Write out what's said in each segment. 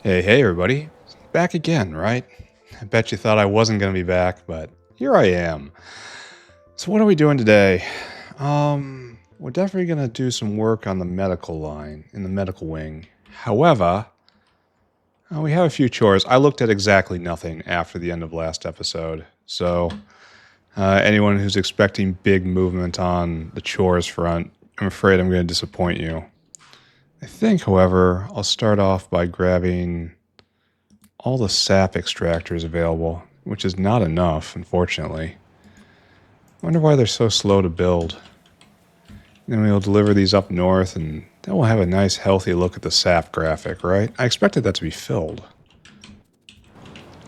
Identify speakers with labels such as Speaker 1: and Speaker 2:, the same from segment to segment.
Speaker 1: Hey, everybody. Back again, right? I bet you thought I wasn't going to be back, but here I am. So, what are we doing today? We're definitely going to do some work on the medical line, in the medical wing. However, we have a few chores. I looked at exactly nothing after the end of last episode. So, anyone who's expecting big movement on the chores front, I'm afraid I'm going to disappoint you. I think, however, I'll start off by grabbing all the sap extractors available, which is not enough, unfortunately. I wonder why they're so slow to build. Then we'll deliver these up north, and then we'll have a nice, healthy look at the sap graphic, right? I expected that to be filled.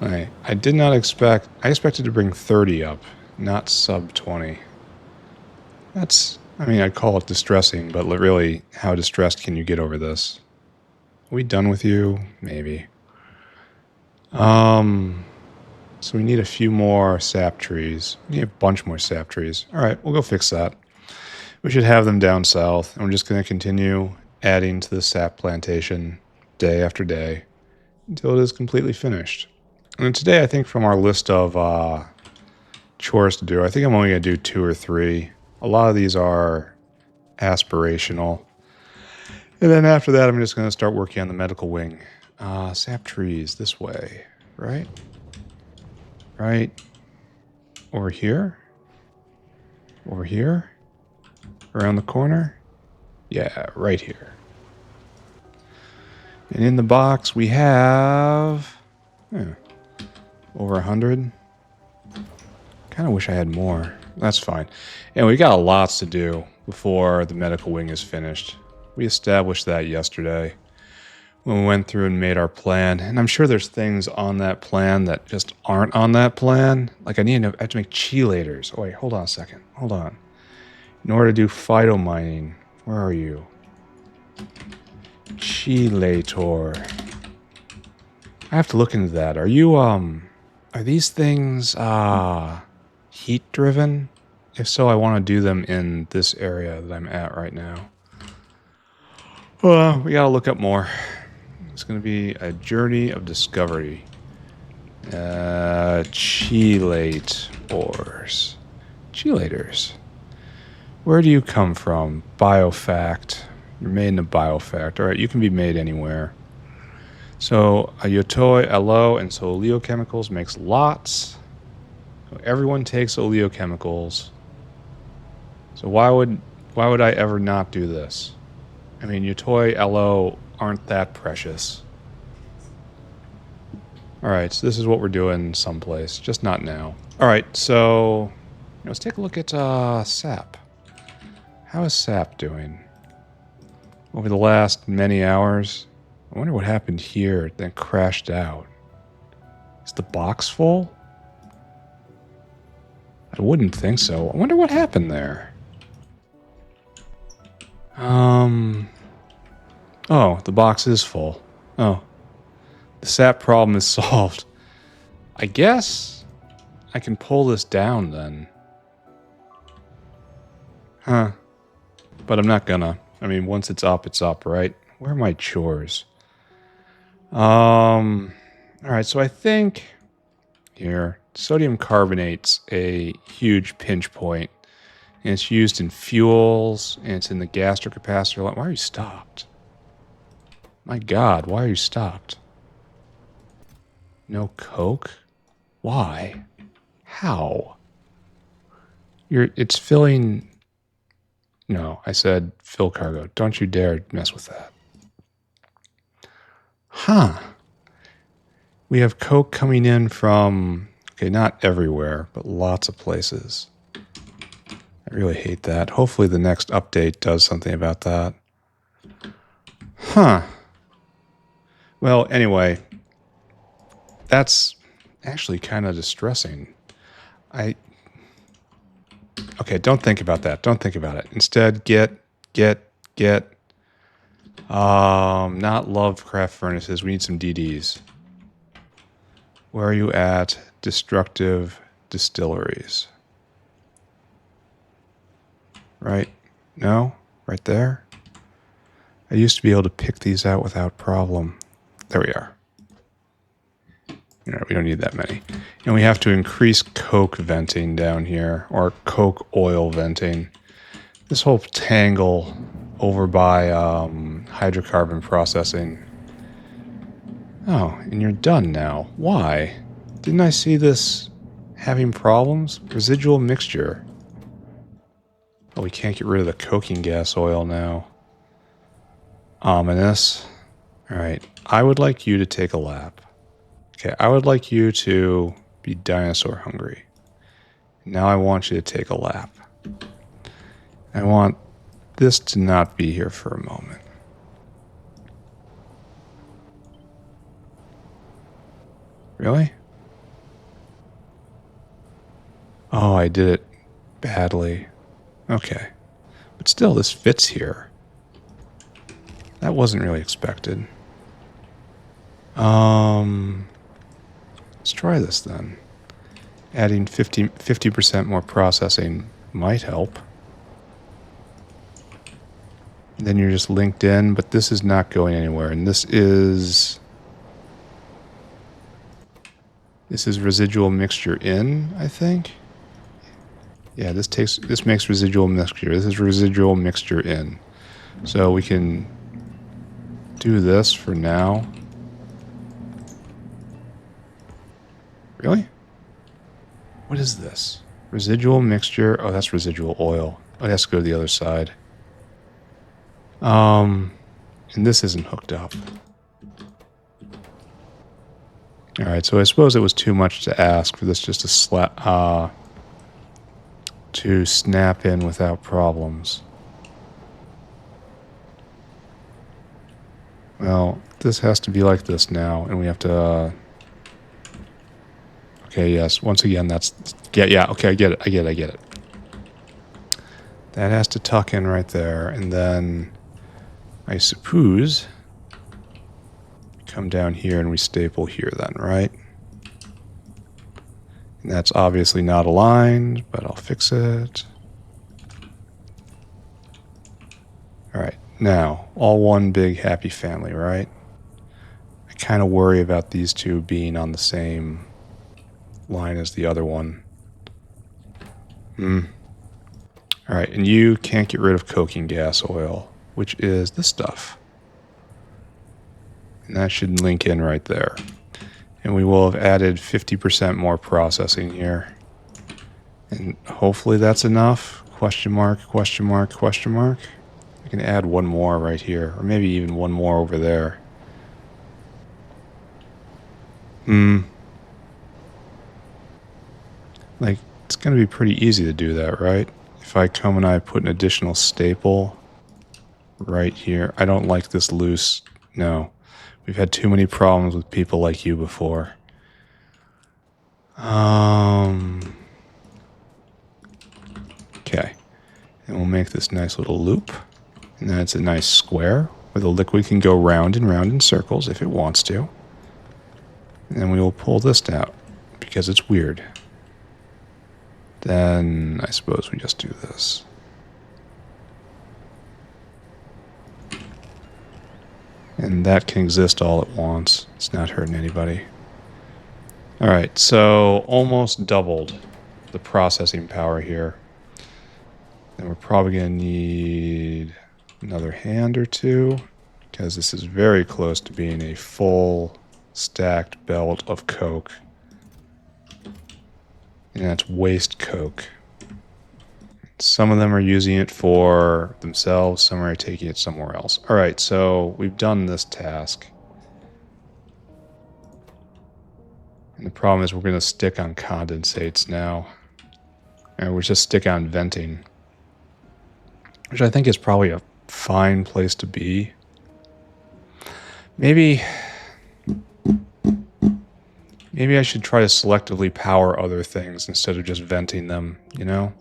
Speaker 1: I did not expect... I expected to bring 30 up, not sub 20. I mean, I'd call it distressing, but really, how distressed can you get over this? Are we done with you? Maybe. So we need a few more sap trees. We need a bunch more sap trees. All right, we'll go fix that. We should have them down south, and we're just going to continue adding to the sap plantation day after day until it is completely finished. And today, I think from our list of chores to do, I think I'm only going to do 2 or 3. A lot of these are aspirational. And then after that, I'm just going to start working on the medical wing. Sap trees this way, right? Right over here? Over here? Around the corner? Yeah, right here. And in the box we have over 100. Kind of wish I had more. That's fine. And we got lots to do before the medical wing is finished. We established that yesterday when we went through and made our plan. And I'm sure there's things on that plan that just aren't on that plan. Like I have to make chelators. Oh wait, hold on a second. Hold on. In order to do phytomining, where are you? Chelator. I have to look into that. Are you, are these things, heat driven? If so, I want to do them in this area that I'm at right now. Well, we gotta look up more. It's gonna be a journey of discovery. Chelators. Chelators. Where do you come from? Biofact. You're made in a biofact. Alright, you can be made anywhere. So, a Yotoi, aloe, and so oleochemicals makes lots. So everyone takes oleochemicals. So why would I ever not do this? I mean, Yotoi, aloe aren't that precious. Alright, so this is what we're doing someplace. Just not now. Alright, so let's take a look at sap. How is sap doing? Over the last many hours? I wonder what happened here that crashed out. Is the box full? I wouldn't think so. I wonder what happened there. Oh, the box is full. Oh. The sap problem is solved. I guess I can pull this down then. Huh. But I'm not gonna. I mean, once it's up, right? Where are my chores? Alright, so I think here, sodium carbonate's a huge pinch point. And it's used in fuels, and it's in the gastric capacitor. Why are you stopped? My God, why are you stopped? No Coke? Why? How? It's filling... No, I said fill cargo. Don't you dare mess with that. Huh. We have Coke coming in from... Okay, not everywhere, but lots of places. I really hate that. Hopefully the next update does something about that. Huh. Well, anyway, that's actually kind of distressing. Okay, don't think about that. Don't think about it. Instead, get, not Lovecraft furnaces. We need some DDs. Where are you at? Destructive distilleries. Right? No? Right there? I used to be able to pick these out without problem. There we are. You know, we don't need that many. And we have to increase coke venting down here, or coke oil venting. This whole tangle over by hydrocarbon processing. Oh, and you're done now. Why? Didn't I see this having problems? Residual mixture. Oh, we can't get rid of the coking gas oil now. Ominous. Alright, I would like you to take a lap. Okay, I would like you to be dinosaur hungry. Now I want you to take a lap. I want this to not be here for a moment. Really? Oh, I did it badly. Okay. But still, this fits here. That wasn't really expected. Let's try this then. Adding 50% more processing might help. And then you're just linked in, but this is not going anywhere. And this is residual mixture in, I think. Yeah, this makes residual mixture. This is residual mixture in. So we can do this for now. Really? What is this? Residual mixture. Oh, that's residual oil. Oh, it has to go to the other side. And this isn't hooked up. Alright, so I suppose it was too much to ask for this just to snap in without problems. Well, this has to be like this now, and we have to... okay, yes, once again, that's... yeah, okay, I get it. That has to tuck in right there, and then I suppose come down here and we staple here then, right? And that's obviously not aligned, but I'll fix it. Alright, now, all one big happy family, right? I kind of worry about these two being on the same line as the other one. Alright, and you can't get rid of coking gas oil, which is this stuff. And that should link in right there. And we will have added 50% more processing here. And hopefully that's enough. Question mark, question mark, question mark. I can add one more right here, or maybe even one more over there. Like, it's going to be pretty easy to do that, right? If I come and I put an additional staple right here. I don't like this loose. No. We've had too many problems with people like you before. Okay. And we'll make this nice little loop. And then it's a nice square where the liquid can go round and round in circles if it wants to. And then we will pull this out because it's weird. Then I suppose we just do this. And that can exist all at once. It's not hurting anybody. Alright, so almost doubled the processing power here. And we're probably going to need another hand or two, because this is very close to being a full stacked belt of coke. And that's waste coke. Some of them are using it for themselves, some are taking it somewhere else. Alright, so we've done this task. And the problem is we're going to stick on condensates now. And we'll just stick on venting. Which I think is probably a fine place to be. Maybe I should try to selectively power other things instead of just venting them, you know?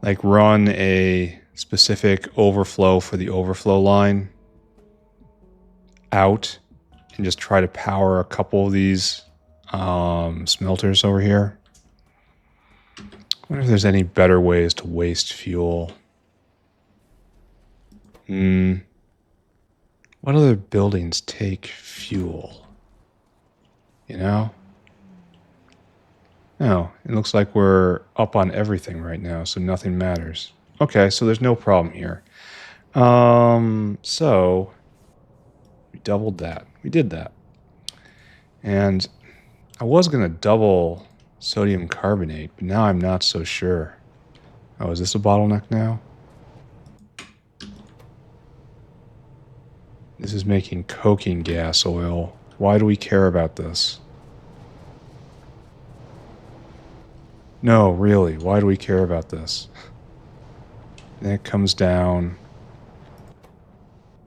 Speaker 1: Like run a specific overflow for the overflow line out and just try to power a couple of these smelters over here. I wonder if there's any better ways to waste fuel. What other buildings take fuel? You know? No, it looks like we're up on everything right now, so nothing matters. Okay, so there's no problem here. So we doubled that. We did that. And I was going to double sodium carbonate, but now I'm not so sure. Oh, is this a bottleneck now? This is making coking gas oil. Why do we care about this? No, really, why do we care about this? And it comes down.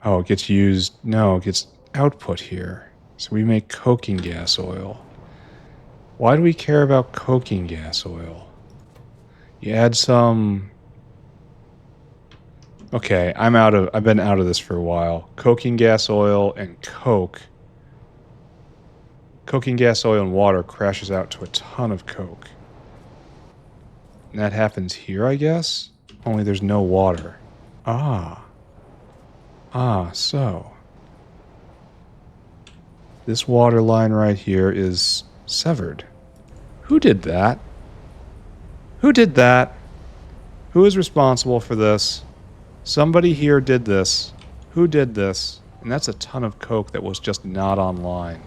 Speaker 1: Oh, it gets used. No, it gets output here. So we make coking gas oil. Why do we care about coking gas oil? You add some... Okay, I've been out of this for a while. Coking gas oil and coke. Coking gas oil and water crashes out to a ton of coke. And that happens here, I guess? Only there's no water. Ah. Ah, so. This water line right here is severed. Who did that? Who did that? Who is responsible for this? Somebody here did this. Who did this? And that's a ton of coke that was just not online.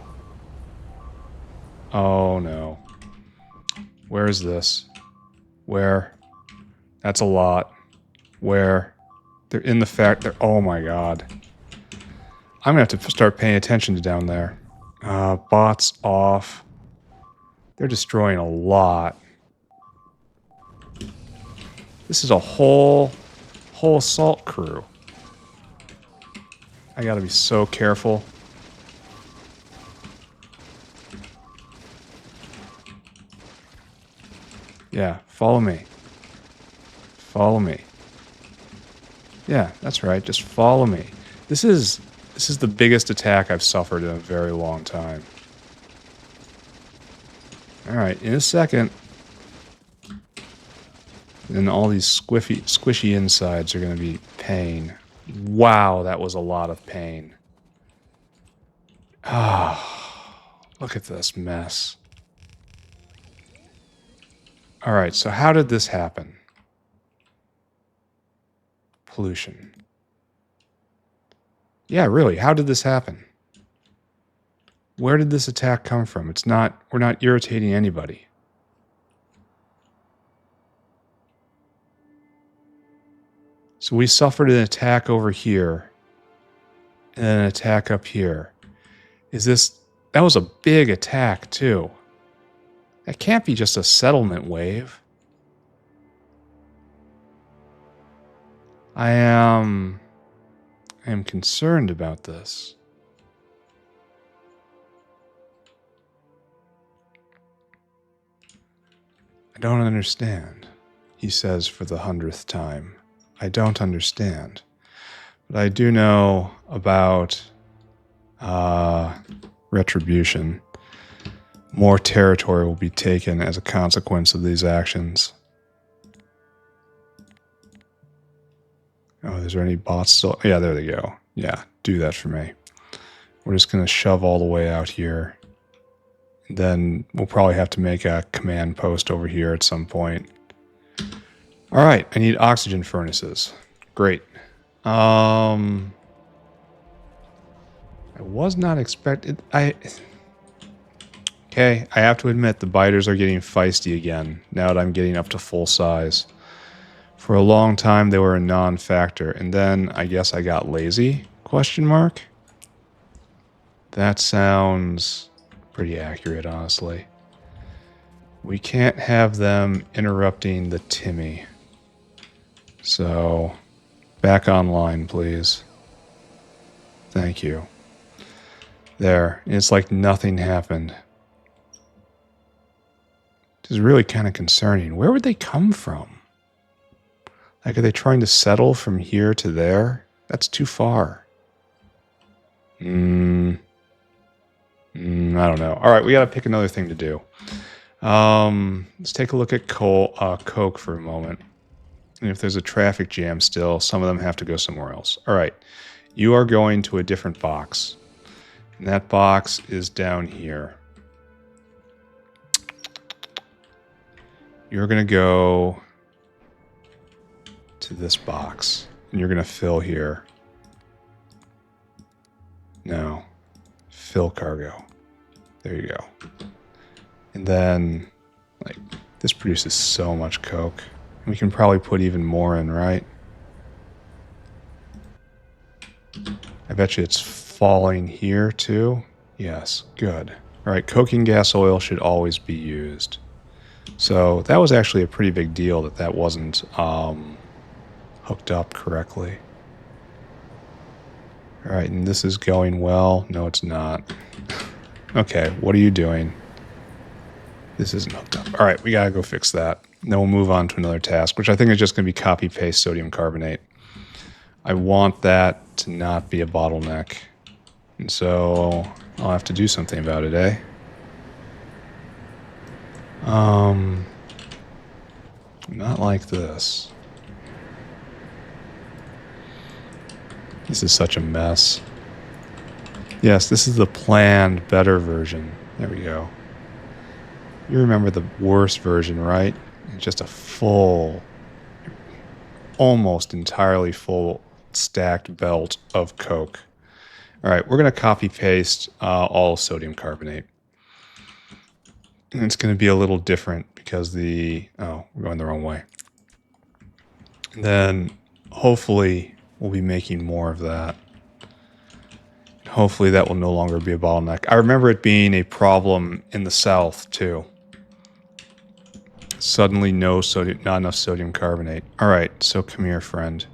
Speaker 1: Oh no. Where is this? Where? That's a lot. Where? They're in the factory. Oh my god. I'm gonna have to start paying attention to down there. Bots off. They're destroying a lot. This is a whole assault crew. I gotta be so careful. Yeah, follow me. Follow me. Yeah, that's right. Just follow me. This is the biggest attack I've suffered in a very long time. Alright, in a second. And all these squishy insides are going to be pain. Wow, that was a lot of pain. Ah, look at this mess. Alright, so how did this happen? Pollution. Yeah, really, how did this happen? Where did this attack come from? We're not irritating anybody. So we suffered an attack over here, and then an attack up here. That was a big attack too. That can't be just a settlement wave. I am concerned about this. I don't understand, he says for the 100th time. I don't understand. But I do know about retribution. More territory will be taken as a consequence of these actions. Oh, is there any bots still? Yeah, there they go. Yeah, do that for me. We're just going to shove all the way out here. Then we'll probably have to make a command post over here at some point. All right, I need oxygen furnaces. Great. I was not expected. Okay, I have to admit the biters are getting feisty again now that I'm getting up to full size. For a long time they were a non-factor, and then I guess I got lazy? Question mark? That sounds pretty accurate, honestly. We can't have them interrupting the Timmy. So, back online, please. Thank you. There. It's like nothing happened. This is really kind of concerning. Where would they come from? Like, are they trying to settle from here to there? That's too far. I don't know. All right, we got to pick another thing to do. Let's take a look at Coke for a moment. And if there's a traffic jam still, some of them have to go somewhere else. All right, you are going to a different box. And that box is down here. you're going to go to this box, and you're going to fill here. No. Fill cargo. There you go. And then, like, this produces so much coke. We can probably put even more in, right? I bet you it's falling here, too. Yes, good. All right, coking gas oil should always be used. So that was actually a pretty big deal that that wasn't hooked up correctly. All right, and this is going well. No, it's not. Okay, what are you doing? This isn't hooked up. All right, we gotta go fix that. Then we'll move on to another task, which I think is just gonna be copy-paste sodium carbonate. I want that to not be a bottleneck. And so I'll have to do something about it, eh? Not like this. This is such a mess. Yes, this is the planned, better version. There we go. You remember the worst version, right? Just a full, almost entirely full stacked belt of coke. All right, we're going to copy paste all sodium carbonate. And it's going to be a little different because we're going the wrong way. And then hopefully we'll be making more of that. Hopefully that will no longer be a bottleneck. I remember it being a problem in the south too. Suddenly not enough sodium carbonate. All right, so come here, friend.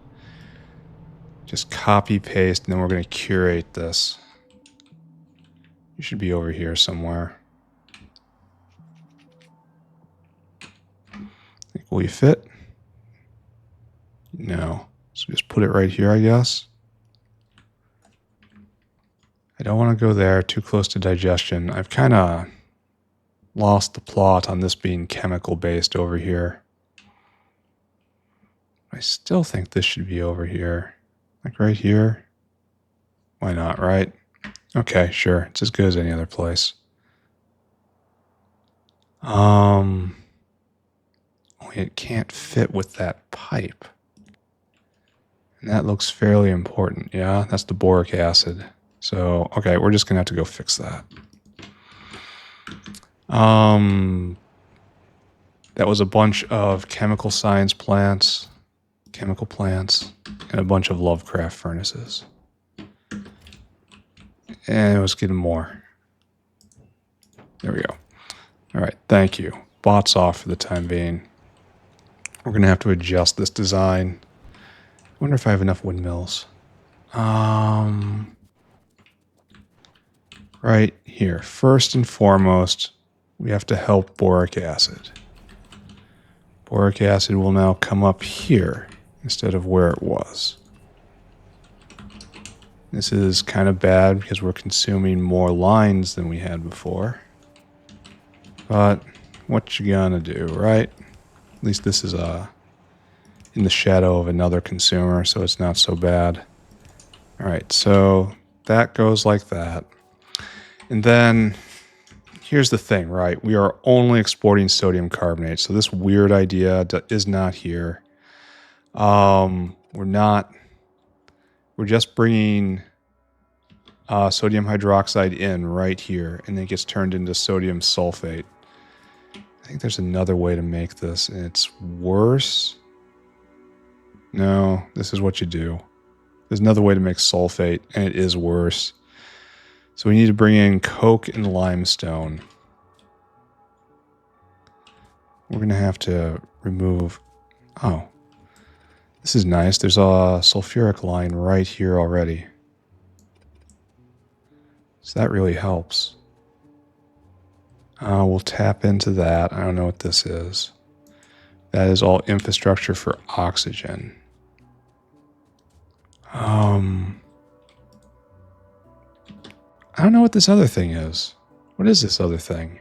Speaker 1: Just copy paste, and then we're going to curate this. You should be over here somewhere. Will you fit? No. So just put it right here, I guess. I don't want to go there, too close to digestion. I've kind of lost the plot on this being chemical based over here. I still think this should be over here. Like right here. Why not, right? Okay, sure. It's as good as any other place. It can't fit with that pipe. And that looks fairly important. Yeah, that's the boric acid. So, okay, we're just going to have to go fix that. That was a bunch of chemical science plants, chemical plants, and a bunch of Lovecraft furnaces. And let's get more. There we go. All right, thank you. Bots off for the time being. We're going to have to adjust this design. I wonder if I have enough windmills. Right here. First and foremost, we have to help boric acid. Boric acid will now come up here instead of where it was. This is kind of bad because we're consuming more lines than we had before. But what you gonna do, right? At least this is in the shadow of another consumer, so it's not so bad. All right, so that goes like that. And then here's the thing, right? We are only exporting sodium carbonate, so this weird idea is not here. We're just bringing sodium hydroxide in right here, and it gets turned into sodium sulfate. I think there's another way to make this, and it's worse. No, this is what you do. There's another way to make sulfate, and it is worse. So we need to bring in coke and limestone. We're going to have to remove... Oh, this is nice. There's a sulfuric line right here already. So that really helps. We'll tap into that. I don't know what this is. That is all infrastructure for oxygen. I don't know what this other thing is. What is this other thing?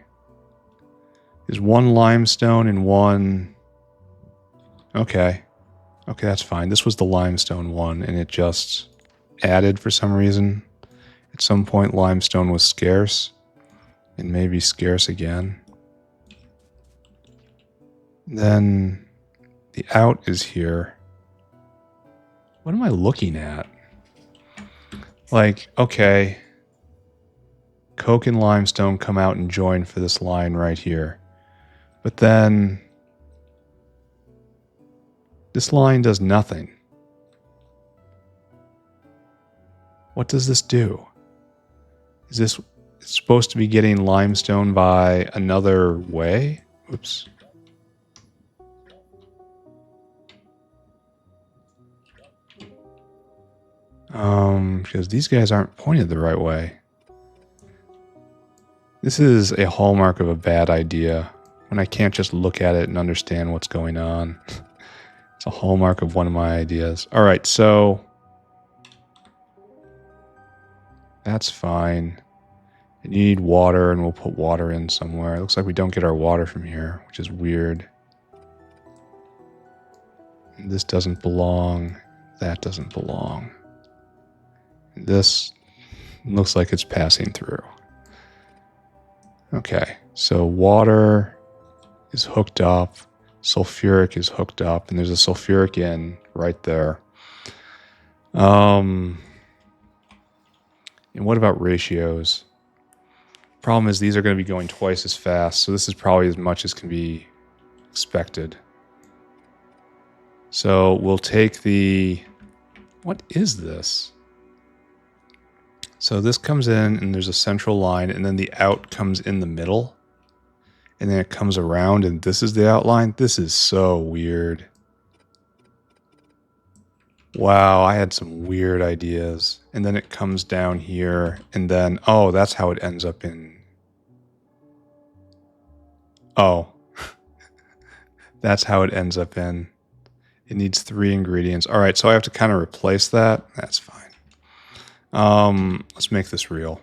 Speaker 1: Is one limestone and one... Okay. Okay, that's fine. This was the limestone one, and it just added for some reason. At some point, limestone was scarce, and maybe scarce again. Then the out is here. What am I looking at? Like, okay, coke and limestone come out and join for this line right here. But then this line does nothing. What does this do? Is this supposed to be getting limestone by another way? Oops. Because these guys aren't pointed the right way. This is a hallmark of a bad idea, when I can't just look at it and understand what's going on. It's a hallmark of one of my ideas. All right, so that's fine. And you need water, and we'll put water in somewhere. It looks like we don't get our water from here, which is weird. And this doesn't belong. That doesn't belong. This looks like it's passing through. Okay, so water is hooked up, sulfuric is hooked up, and there's a sulfuric in right there. And what about ratios? Problem is these are going to be going twice as fast, so this is probably as much as can be expected. So we'll take the... What is this? So this comes in, and there's a central line, and then the out comes in the middle. And then it comes around, and this is the outline. This is so weird. Wow, I had some weird ideas. And then it comes down here, and then... Oh, that's how it ends up in... Oh. That's how it ends up in. It needs 3 ingredients. All right, so I have to kind of replace that. That's fine. Let's make this real.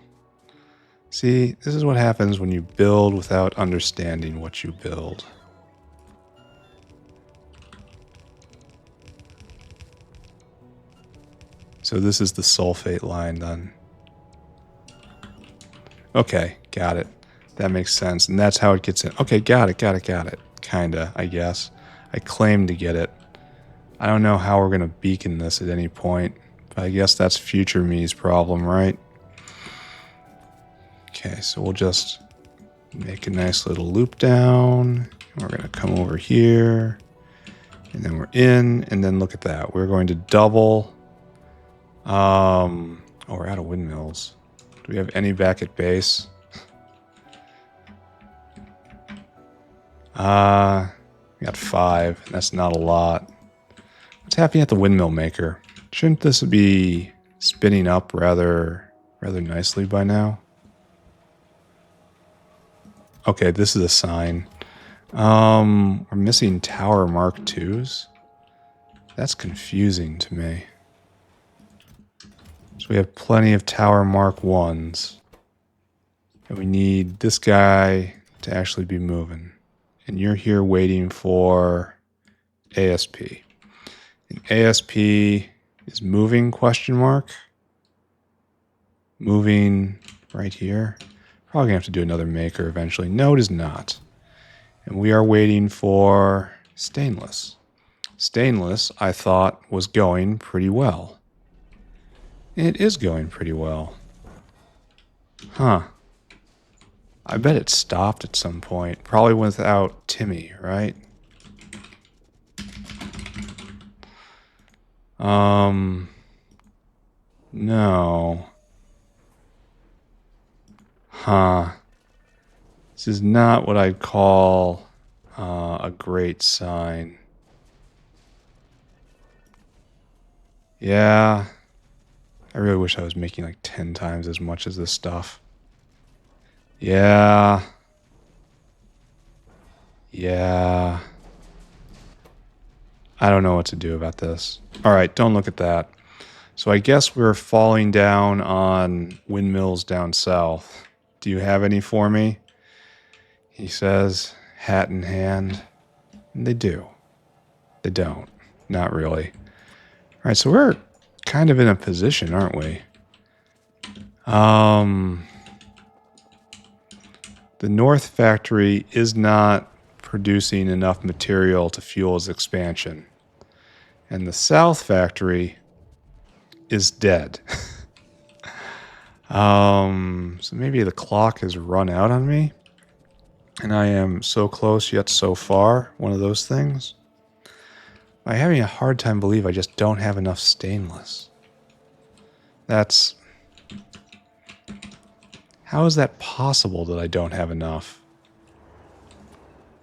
Speaker 1: See, this is what happens when you build without understanding what you build. So this is the sulfate line then. Okay, got it. That makes sense. And that's how it gets in. Okay, got it. Kinda, I guess. I claim to get it. I don't know how we're going to beacon this at any point. But I guess that's future me's problem, right? Okay, so we'll just make a nice little loop down. We're going to come over here. And then we're in. And then look at that. We're going to double. Oh, we're out of windmills. Do we have any back at base? We got 5. And that's not a lot. What's happening at the windmill maker? Shouldn't this be spinning up rather nicely by now? Okay, this is a sign. We're missing tower Mark IIs. That's confusing to me. So we have plenty of tower Mark Is. And we need this guy to actually be moving. And you're here waiting for ASP. And ASP is moving, question mark? Moving right here. Probably going to have to do another maker eventually. No, it is not. And we are waiting for stainless. Stainless, I thought, was going pretty well. It is going pretty well. Huh. I bet it stopped at some point. Probably without Timmy, right? No. Huh. This is not what I'd call a great sign. Yeah. I really wish I was making like 10 times as much as this stuff. Yeah. Yeah. I don't know what to do about this. All right, don't look at that. So I guess we're falling down on windmills down south. Do you have any for me? He says, hat in hand. And they do. They don't. Not really. All right, so we're kind of in a position, aren't we? The North Factory is not producing enough material to fuel its expansion. And the south factory is dead. So maybe the clock has run out on me. And I am so close yet so far. One of those things. I'm having a hard time believe I just don't have enough stainless. That's... How is that possible that I don't have enough?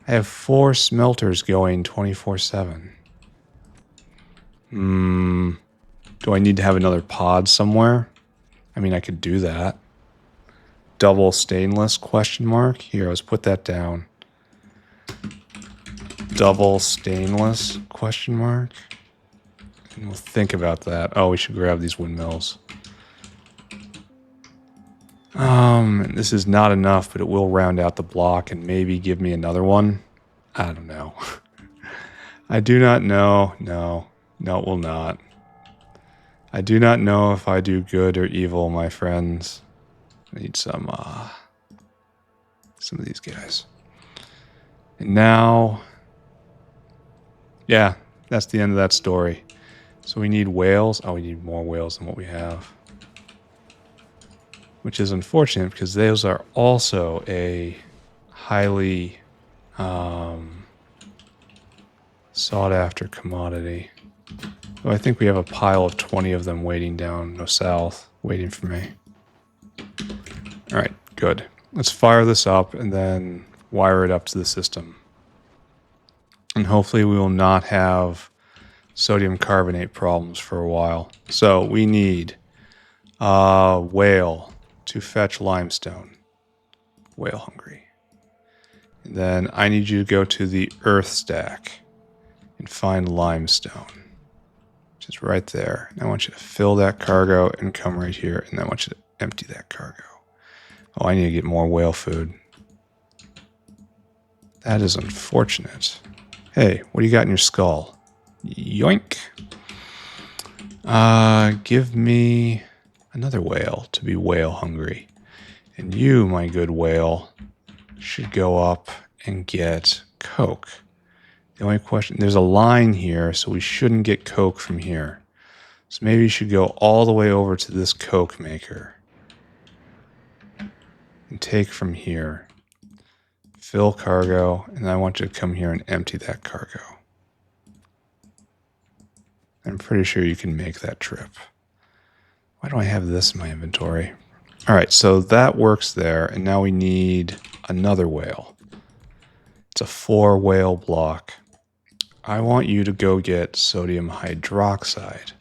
Speaker 1: I have 4 smelters going 24/7. Do I need to have another pod somewhere? I mean, I could do that. Double stainless, question mark? Here, let's put that down. Double stainless, question mark? And we'll think about that. Oh, we should grab these windmills. This is not enough, but it will round out the block and maybe give me another one. I don't know. I do not know. No, it will not. I do not know if I do good or evil, my friends. I need some of these guys. And now, yeah, that's the end of that story. So we need whales. Oh, we need more whales than what we have. Which is unfortunate because those are also a highly sought after commodity. Oh, I think we have a pile of 20 of them waiting down south, waiting for me. All right, good. Let's fire this up and then wire it up to the system. And hopefully we will not have sodium carbonate problems for a while. So we need a whale to fetch limestone. Whale hungry. And then I need you to go to the earth stack and find limestone, which is right there. And I want you to fill that cargo and come right here. And I want you to empty that cargo. Oh, I need to get more whale food. That is unfortunate. Hey, what do you got in your skull? Yoink. Give me another whale to be whale hungry. And you, my good whale, should go up and get coke. The only question, there's a line here, so we shouldn't get coke from here. So maybe you should go all the way over to this coke maker. And take from here. Fill cargo, and I want you to come here and empty that cargo. I'm pretty sure you can make that trip. Why do I have this in my inventory? All right, so that works there, and now we need another whale. It's a 4 whale block. I want you to go get sodium hydroxide.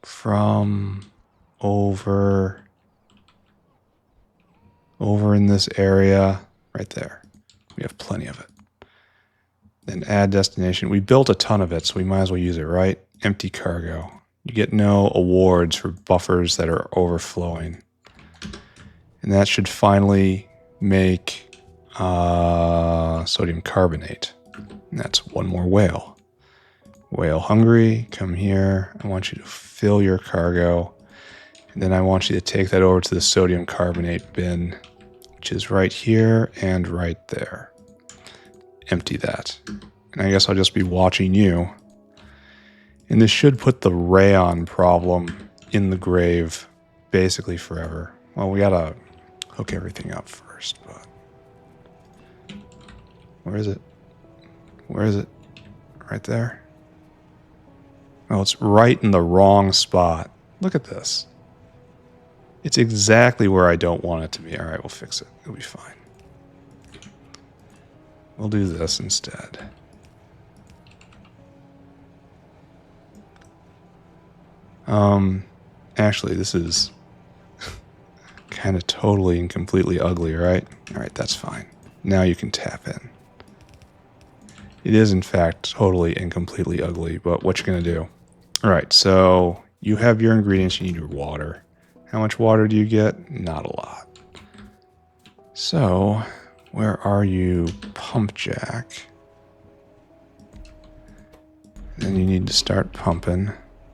Speaker 1: From over in this area, right there. We have plenty of it. Then add destination. We built a ton of it, so we might as well use it, right? Empty cargo. You get no awards for buffers that are overflowing. And that should finally make sodium carbonate. And that's 1 more whale. Whale hungry, come here. I want you to fill your cargo. And then I want you to take that over to the sodium carbonate bin, which is right here and right there. Empty that. And I guess I'll just be watching you. And this should put the rayon problem in the grave basically forever. Well, we gotta hook everything up first, but... Where is it? Where is it? Right there? Oh, it's right in the wrong spot. Look at this. It's exactly where I don't want it to be. All right, we'll fix it. It'll be fine. We'll do this instead. Actually, this is kind of totally and completely ugly, right? All right, that's fine. Now you can tap in. It is, in fact, totally and completely ugly, but what you're going to do? All right, so you have your ingredients. You need your water. How much water do you get? Not a lot. So, where are you, pump jack? Then you need to start pumping,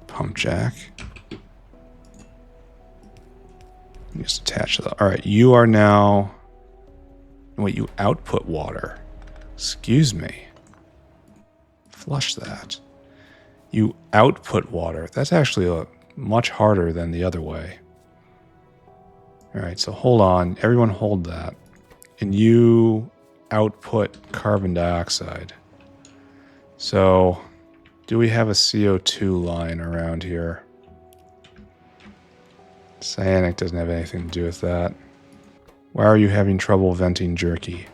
Speaker 1: pump jack. Just attach that. All right, you are now Wait, you output water. Excuse me. Flush that. You output water. That's actually much harder than the other way. All right, so hold on. Everyone hold that. And you output carbon dioxide. So, do we have a CO2 line around here? Cyanic doesn't have anything to do with that. Why are you having trouble venting jerky?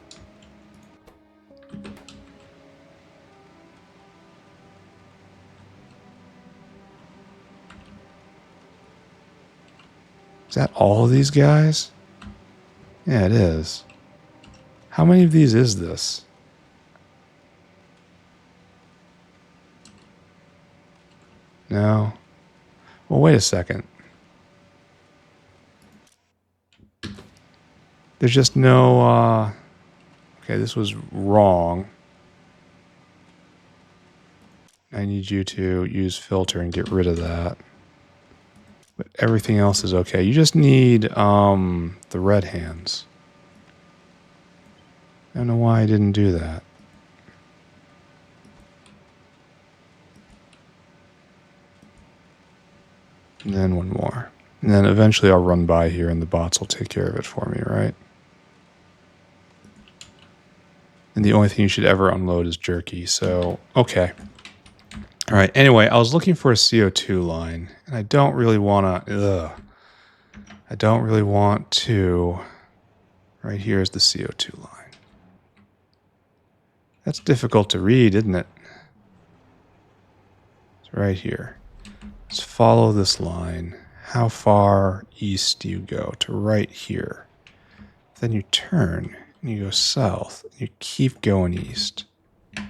Speaker 1: Is that all of these guys? Yeah, it is. How many of these is this? No. Well, wait a second. There's just no, okay, this was wrong. I need you to use filter and get rid of that. But everything else is okay. You just need, the red hands. I don't know why I didn't do that. And then one more. And then eventually I'll run by here and the bots will take care of it for me, right? And the only thing you should ever unload is jerky, so, okay. All right, anyway, I was looking for a CO2 line, and I don't really want to, I don't really want to, right here is the CO2 line. That's difficult to read, isn't it? It's right here. Let's follow this line. How far east do you go? To right here. Then you turn, and you go south, and you keep going east. So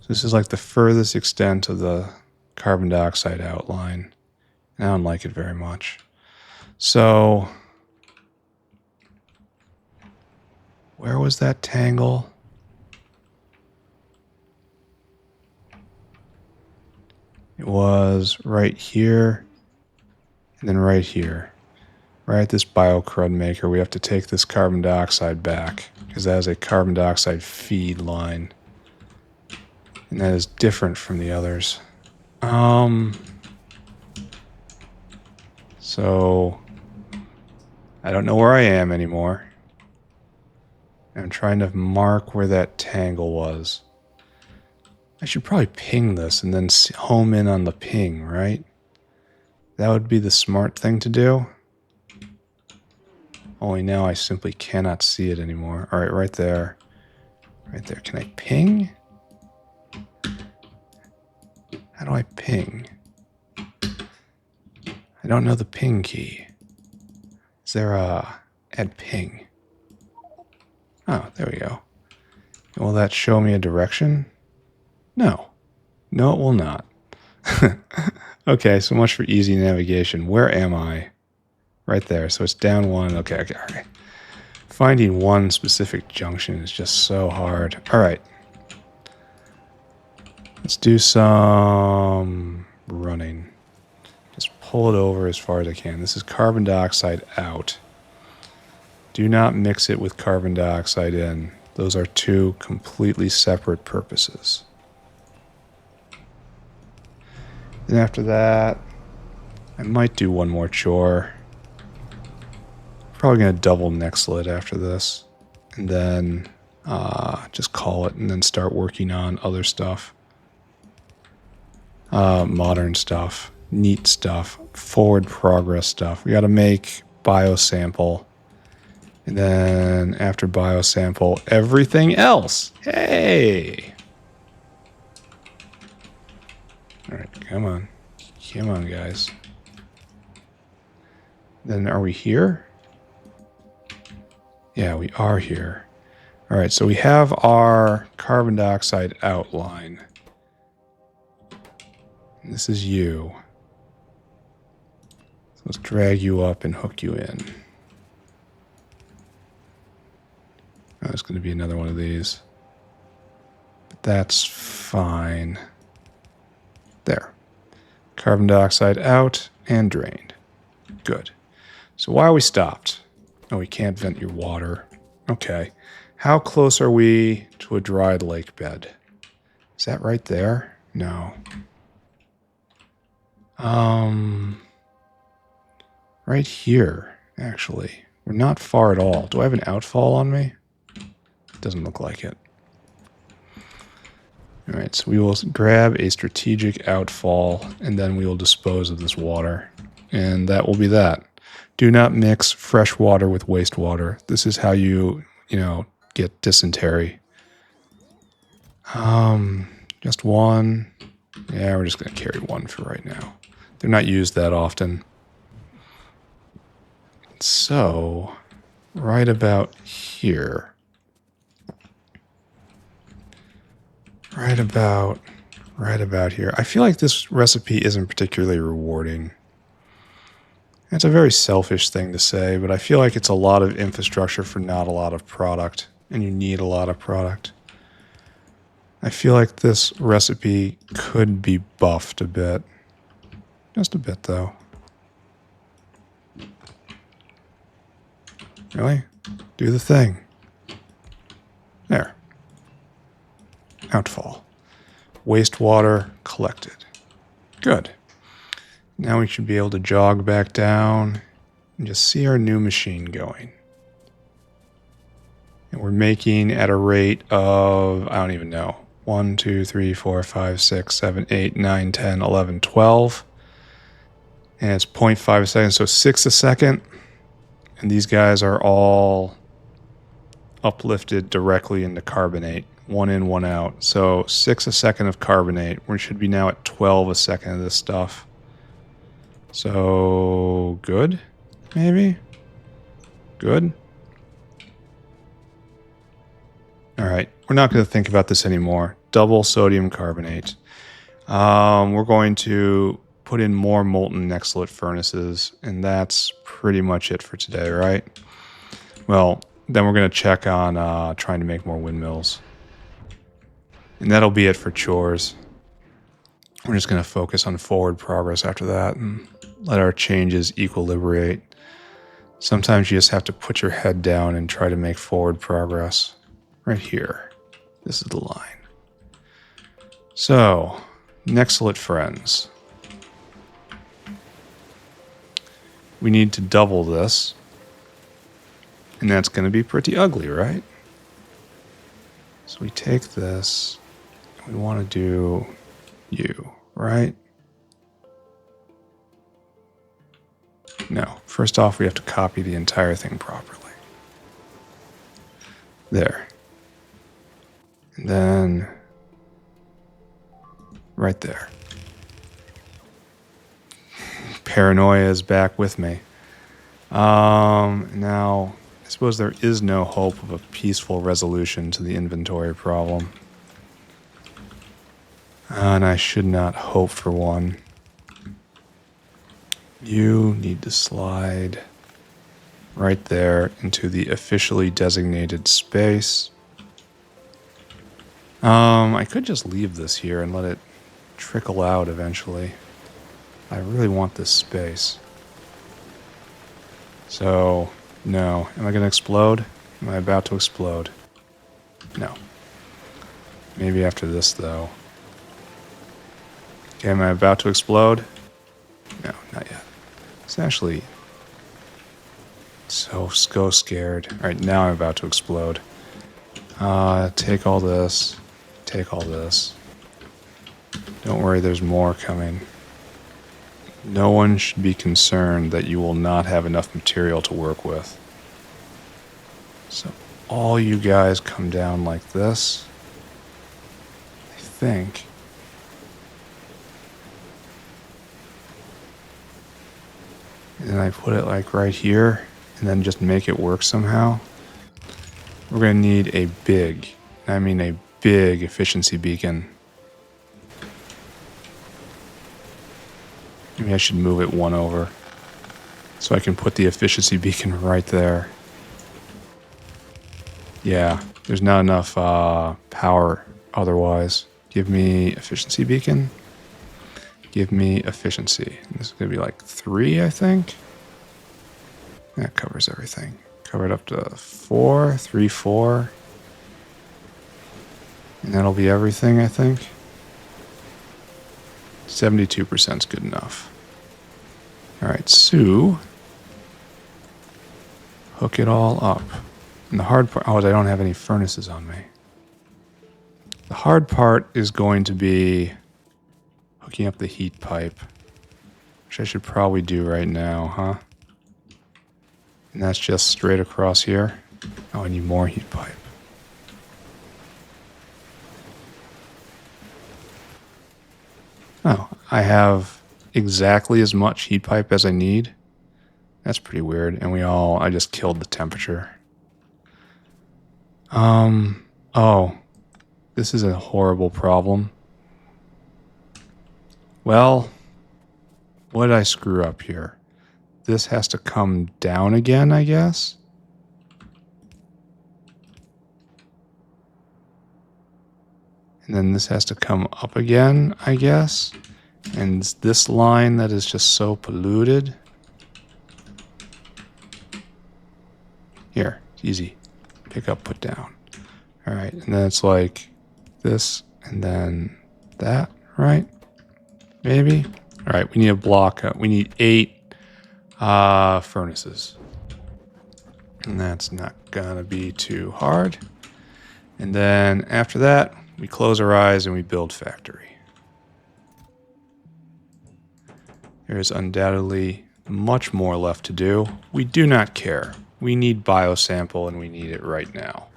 Speaker 1: this is like the furthest extent of the carbon dioxide outline. And I don't like it very much. So, where was that tangle? It was right here, and then right here. Right at this biocrud maker, we have to take this carbon dioxide back, because that is a carbon dioxide feed line. And that is different from the others. So, I don't know where I am anymore. I'm trying to mark where that tangle was. I should probably ping this and then home in on the ping, right? That would be the smart thing to do. Only now I simply cannot see it anymore. All right, right there. Right there. Can I ping? How do I ping? I don't know the ping key. Is there a add ping? Oh, there we go. Will that show me a direction? No. No, it will not. Okay, so much for easy navigation. Where am I? Right there. So it's down one. Okay, okay, okay. Finding one specific junction is just so hard. All right. Let's do some running. Just pull it over as far as I can. This is carbon dioxide out. Do not mix it with carbon dioxide in. Those are two completely separate purposes. Then after that, I might do one more chore. Probably going to double Nexelit after this. And then just call it and then start working on other stuff. Modern stuff. Neat stuff. Forward progress stuff. We got to make Biosample. And then after Biosample, everything else. Hey! Alright, come on. Come on, guys. Then are we here? Yeah, we are here. Alright, so we have our carbon dioxide outline. And this is you. So let's drag you up and hook you in. Oh, there's going to be another one of these. But that's fine. There. Carbon dioxide out and drained. Good. So why are we stopped? Oh, we can't vent your water. Okay. How close are we to a dried lake bed? Is that right there? No. Right here, actually. We're not far at all. Do I have an outfall on me? Doesn't look like it. All right, so we will grab a strategic outfall, and then we will dispose of this water. And that will be that. Do not mix fresh water with wastewater. This is how you get dysentery. Just one. Yeah, we're just going to carry one for right now. They're not used that often. So, right about here. Right about here. I feel like this recipe isn't particularly rewarding. It's a very selfish thing to say, but I feel like it's a lot of infrastructure for not a lot of product, and you need a lot of product. I feel like this recipe could be buffed a bit. Just a bit, though. Really? Do the thing. There. Outfall. Wastewater collected. Good. Now we should be able to jog back down and just see our new machine going. And we're making at a rate of, I don't even know, 1, 2, 3, 4, 5, 6, 7, 8, 9, 10, 11, 12. And it's 0.5 seconds, so 6 a second. And these guys are all uplifted directly into carbonate. 1 in, 1 out. So 6 a second of carbonate. We should be now at 12 a second of this stuff. So good, maybe? Good. All right, we're not going to think about this anymore. Double sodium carbonate. We're going to put in more molten Nexelit furnaces, and that's pretty much it for today, right? Well, then we're going to check on trying to make more windmills. And that'll be it for chores. We're just going to focus on forward progress after that and let our changes equilibrate. Sometimes you just have to put your head down and try to make forward progress. Right here. This is the line. So, Nexelit friends. We need to double this. And that's going to be pretty ugly, right? So we take this. We want to do you, right? No. First off, we have to copy the entire thing properly. There. And then right there. Paranoia is back with me. Now, I suppose there is no hope of a peaceful resolution to the inventory problem. And I should not hope for one. You need to slide right there into the officially designated space. I could just leave this here and let it trickle out eventually. I really want this space. So, no. Am I going to explode? Am I about to explode? No. Maybe after this, though. Okay, am I about to explode? No, not yet. It's actually so scared. Alright, now I'm about to explode. Take all this. Take all this. Don't worry, there's more coming. No one should be concerned that you will not have enough material to work with. So all you guys come down like this. I think. And then I put it like right here, and then just make it work somehow. We're going to need a big, I mean a big efficiency beacon. Maybe I should move it one over so I can put the efficiency beacon right there. Yeah, there's not enough power otherwise. Give me efficiency beacon. Give me efficiency. This is going to be like 3, I think. That covers everything. Cover it up to 4, 3, 4. And that'll be everything, I think. 72% is good enough. All right, so hook it all up. And the hard part, oh, I don't have any furnaces on me. The hard part is going to be hooking up the heat pipe, which I should probably do right now, huh? And that's just straight across here. Oh, I need more heat pipe. Oh, I have exactly as much heat pipe as I need. That's pretty weird. And I just killed the temperature. Oh, this is a horrible problem. Well, what did I screw up here? This has to come down again, I guess? And then this has to come up again, I guess? And this line that is just so polluted. Here, easy. Pick up, put down. All right, and then it's like this, and then that, right? Maybe? All right, we need a block. We need 8 furnaces. And that's not gonna be too hard. And then after that, we close our eyes and we build factory. There is undoubtedly much more left to do. We do not care. We need biosample and we need it right now.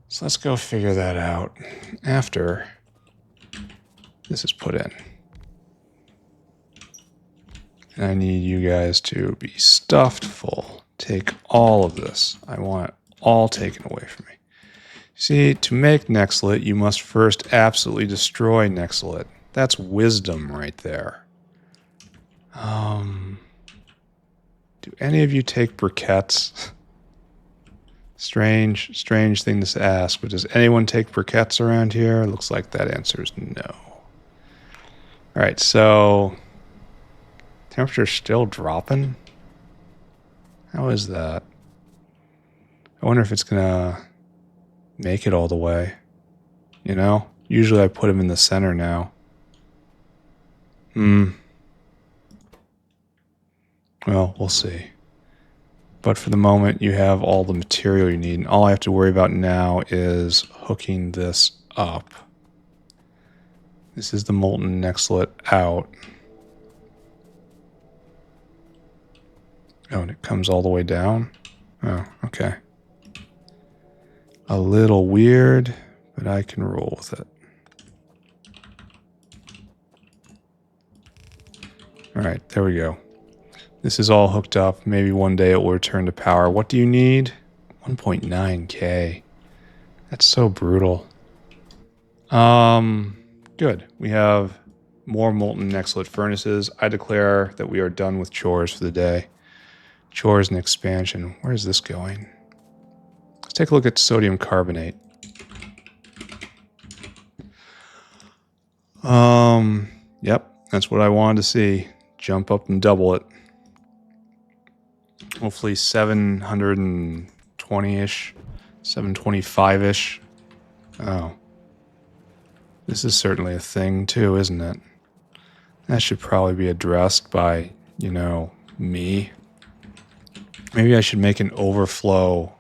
Speaker 1: So let's go figure that out after this is put in. And I need you guys to be stuffed full. Take all of this. I want it all taken away from me. See, to make Nexelit, you must first absolutely destroy Nexelit. That's wisdom right there. Do any of you take briquettes? Strange thing to ask, but does anyone take briquettes around here? Looks like that answer is no. All right, so temperature's still dropping. How is that? I wonder if it's gonna make it all the way. You know? Usually I put them in the center now. Well, we'll see. But for the moment, you have all the material you need. And all I have to worry about now is hooking this up. This is the molten Nexelit out. Oh, and it comes all the way down? Oh, okay. A little weird, but I can roll with it. All right, there we go. This is all hooked up. Maybe one day it will return to power. What do you need? 1.9K. That's so brutal. Good. We have more molten Nexelit furnaces. I declare that we are done with chores for the day. Chores and expansion. Where is this going? Let's take a look at sodium carbonate. Yep, that's what I wanted to see. Jump up and double it. Hopefully 720-ish, 725-ish. Oh. This is certainly a thing too, isn't it? That should probably be addressed by, you know, me. Maybe I should make an overflow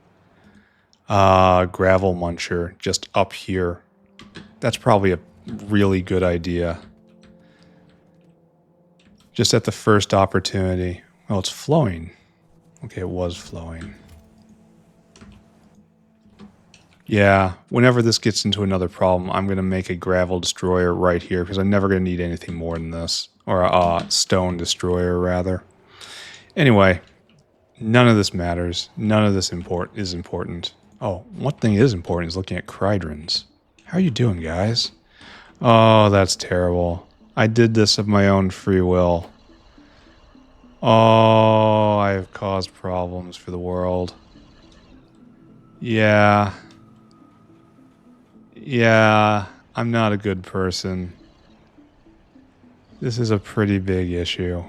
Speaker 1: gravel muncher just up here. That's probably a really good idea. Just at the first opportunity. Oh, it's flowing. Okay, it was flowing. Yeah, whenever this gets into another problem, I'm going to make a gravel destroyer right here because I'm never going to need anything more than this. Or a stone destroyer, rather. Anyway, none of this matters. None of this is important. Oh, one thing is important is looking at Crydrons. How are you doing, guys? Oh, that's terrible. I did this of my own free will. Oh, I have caused problems for the world. Yeah. Yeah, I'm not a good person. This is a pretty big issue.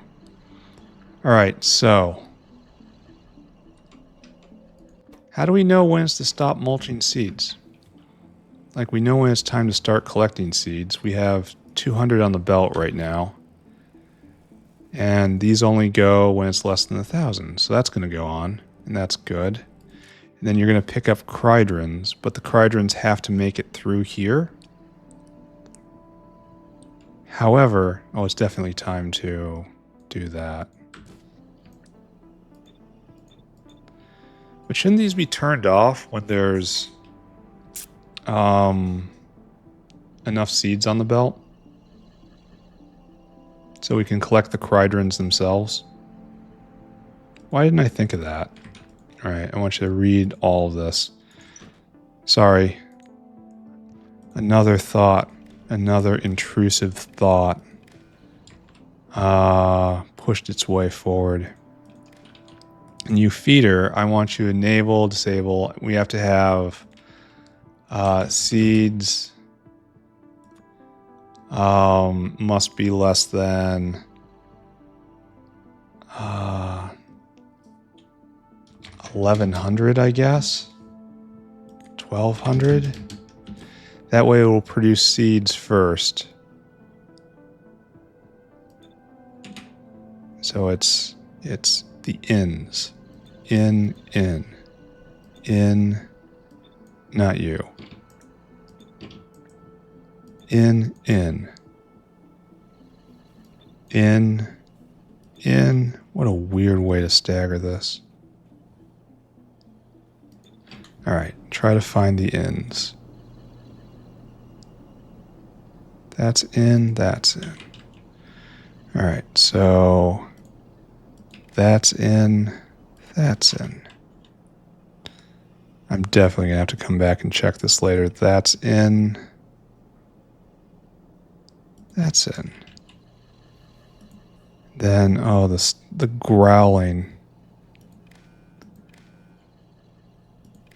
Speaker 1: Alright, so. How do we know when it's to stop mulching seeds? Like, we know when it's time to start collecting seeds. We have 200 on the belt right now. And these only go when it's less than 1,000. So that's going to go on, and that's good. And then you're going to pick up cridrons, but the cridrons have to make it through here. However, oh, it's definitely time to do that. But shouldn't these be turned off when there's enough seeds on the belt? So we can collect the cridrons themselves? Why didn't I think of that? Alright, I want you to read all of this. Sorry. Another thought. Another intrusive thought. Pushed its way forward. New feeder, I want you to enable, disable. We have to have seeds must be less than 1,100, I guess. 1,200. That way it will produce seeds first. So it's the ins. In, not you. In. What a weird way to stagger this. Alright, try to find the ins. That's in, that's in. Alright, so that's in, that's in. I'm definitely going to have to come back and check this later. That's in. That's in. Then, oh, the growling.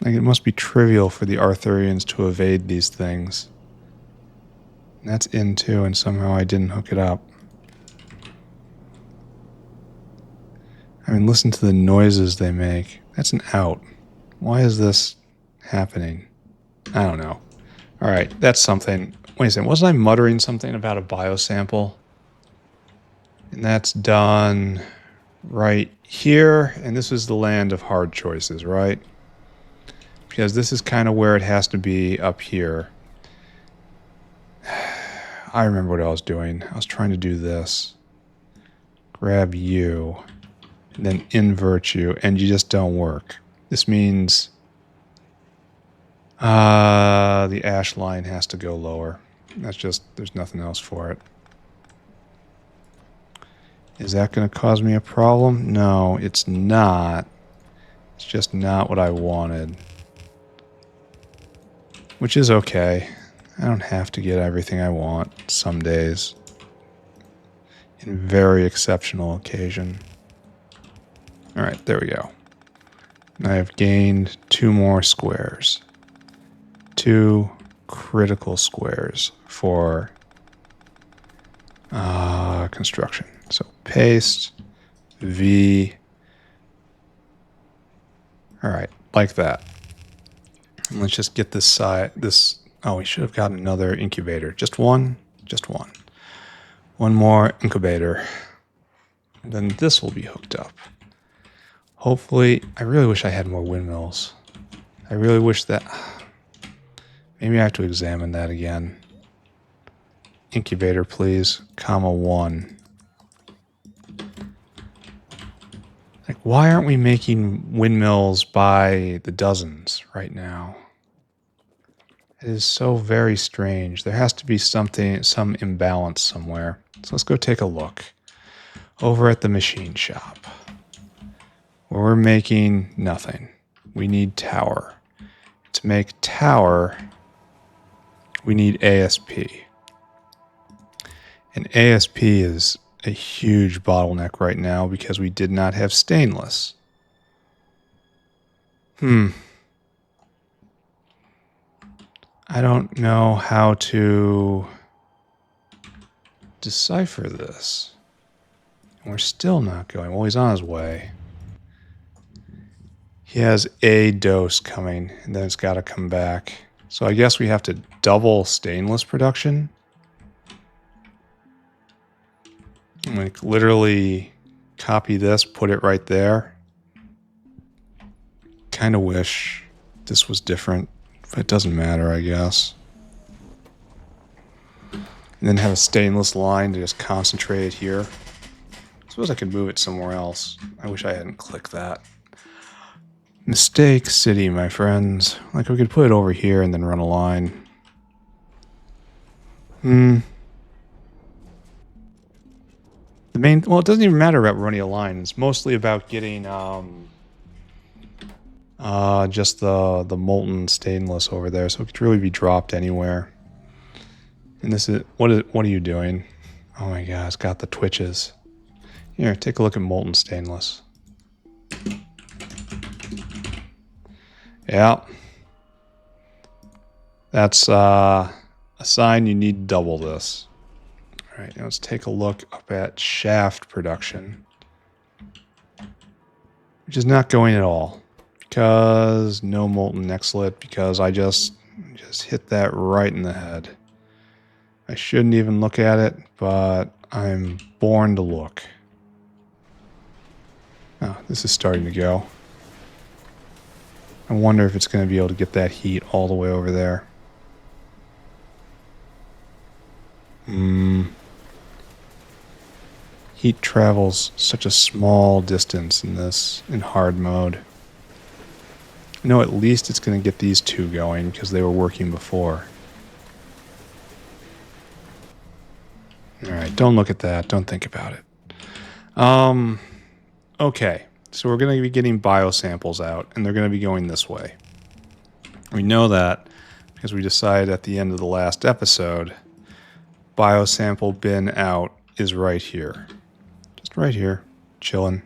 Speaker 1: Like, it must be trivial for the Arthurians to evade these things. And that's in too, and somehow I didn't hook it up. I mean, listen to the noises they make. That's an out. Why is this happening? I don't know. Alright, that's something. Wait a second, wasn't I muttering something about a biosample? And that's done right here. And this is the land of hard choices, right? Because this is kind of where it has to be up here. I remember what I was doing. I was trying to do this. Grab you. And then invert you. And you just don't work. This means the ash line has to go lower. That's just, there's nothing else for it. Is that going to cause me a problem? No, it's not. It's just not what I wanted. Which is okay. I don't have to get everything I want some days. In very exceptional occasion. Alright, there we go. And I have gained 2 more squares. 2 critical squares for construction. So paste, V. Alright, like that. And let's just get this side, oh, we should have gotten another incubator. Just one? Just one. One more incubator. And then this will be hooked up. Hopefully, I really wish I had more windmills. I really wish that, maybe I have to examine that again. Incubator, please, comma 1. Like, why aren't we making windmills by the dozens right now? It is so very strange. There has to be something, some imbalance somewhere. So let's go take a look. Over at the machine shop. Where we're making nothing. We need tower. To make tower, we need ASP. And ASP is a huge bottleneck right now because we did not have stainless. I don't know how to decipher this. And we're still not going. Well, he's on his way. He has a dose coming, and then it's got to come back. So I guess we have to double stainless production. Like literally copy this, put it right there. Kind of wish this was different, but it doesn't matter, I guess. And then have a stainless line to just concentrate it here. I suppose I could move it somewhere else. I wish I hadn't clicked that. Mistake City, my friends. Like, we could put it over here and then run a line. The main... Well, it doesn't even matter about running a line. It's mostly about getting, just the molten stainless over there. So it could really be dropped anywhere. And this is... What are you doing? Oh my god, it's got the twitches. Here, take a look at molten stainless. Yeah. That's a sign you need double this. All right, now let's take a look up at shaft production. Which is not going at all. Because no molten Nexelit, because I just hit that right in the head. I shouldn't even look at it, but I'm born to look. Oh, this is starting to go. I wonder if it's going to be able to get that heat all the way over there. Heat travels such a small distance in hard mode. I know at least it's going to get these two going because they were working before. Alright, don't look at that. Don't think about it. Okay, so we're going to be getting biosamples out, and they're going to be going this way. We know that because we decided at the end of the last episode, biosample bin out is right here. Just right here, chilling.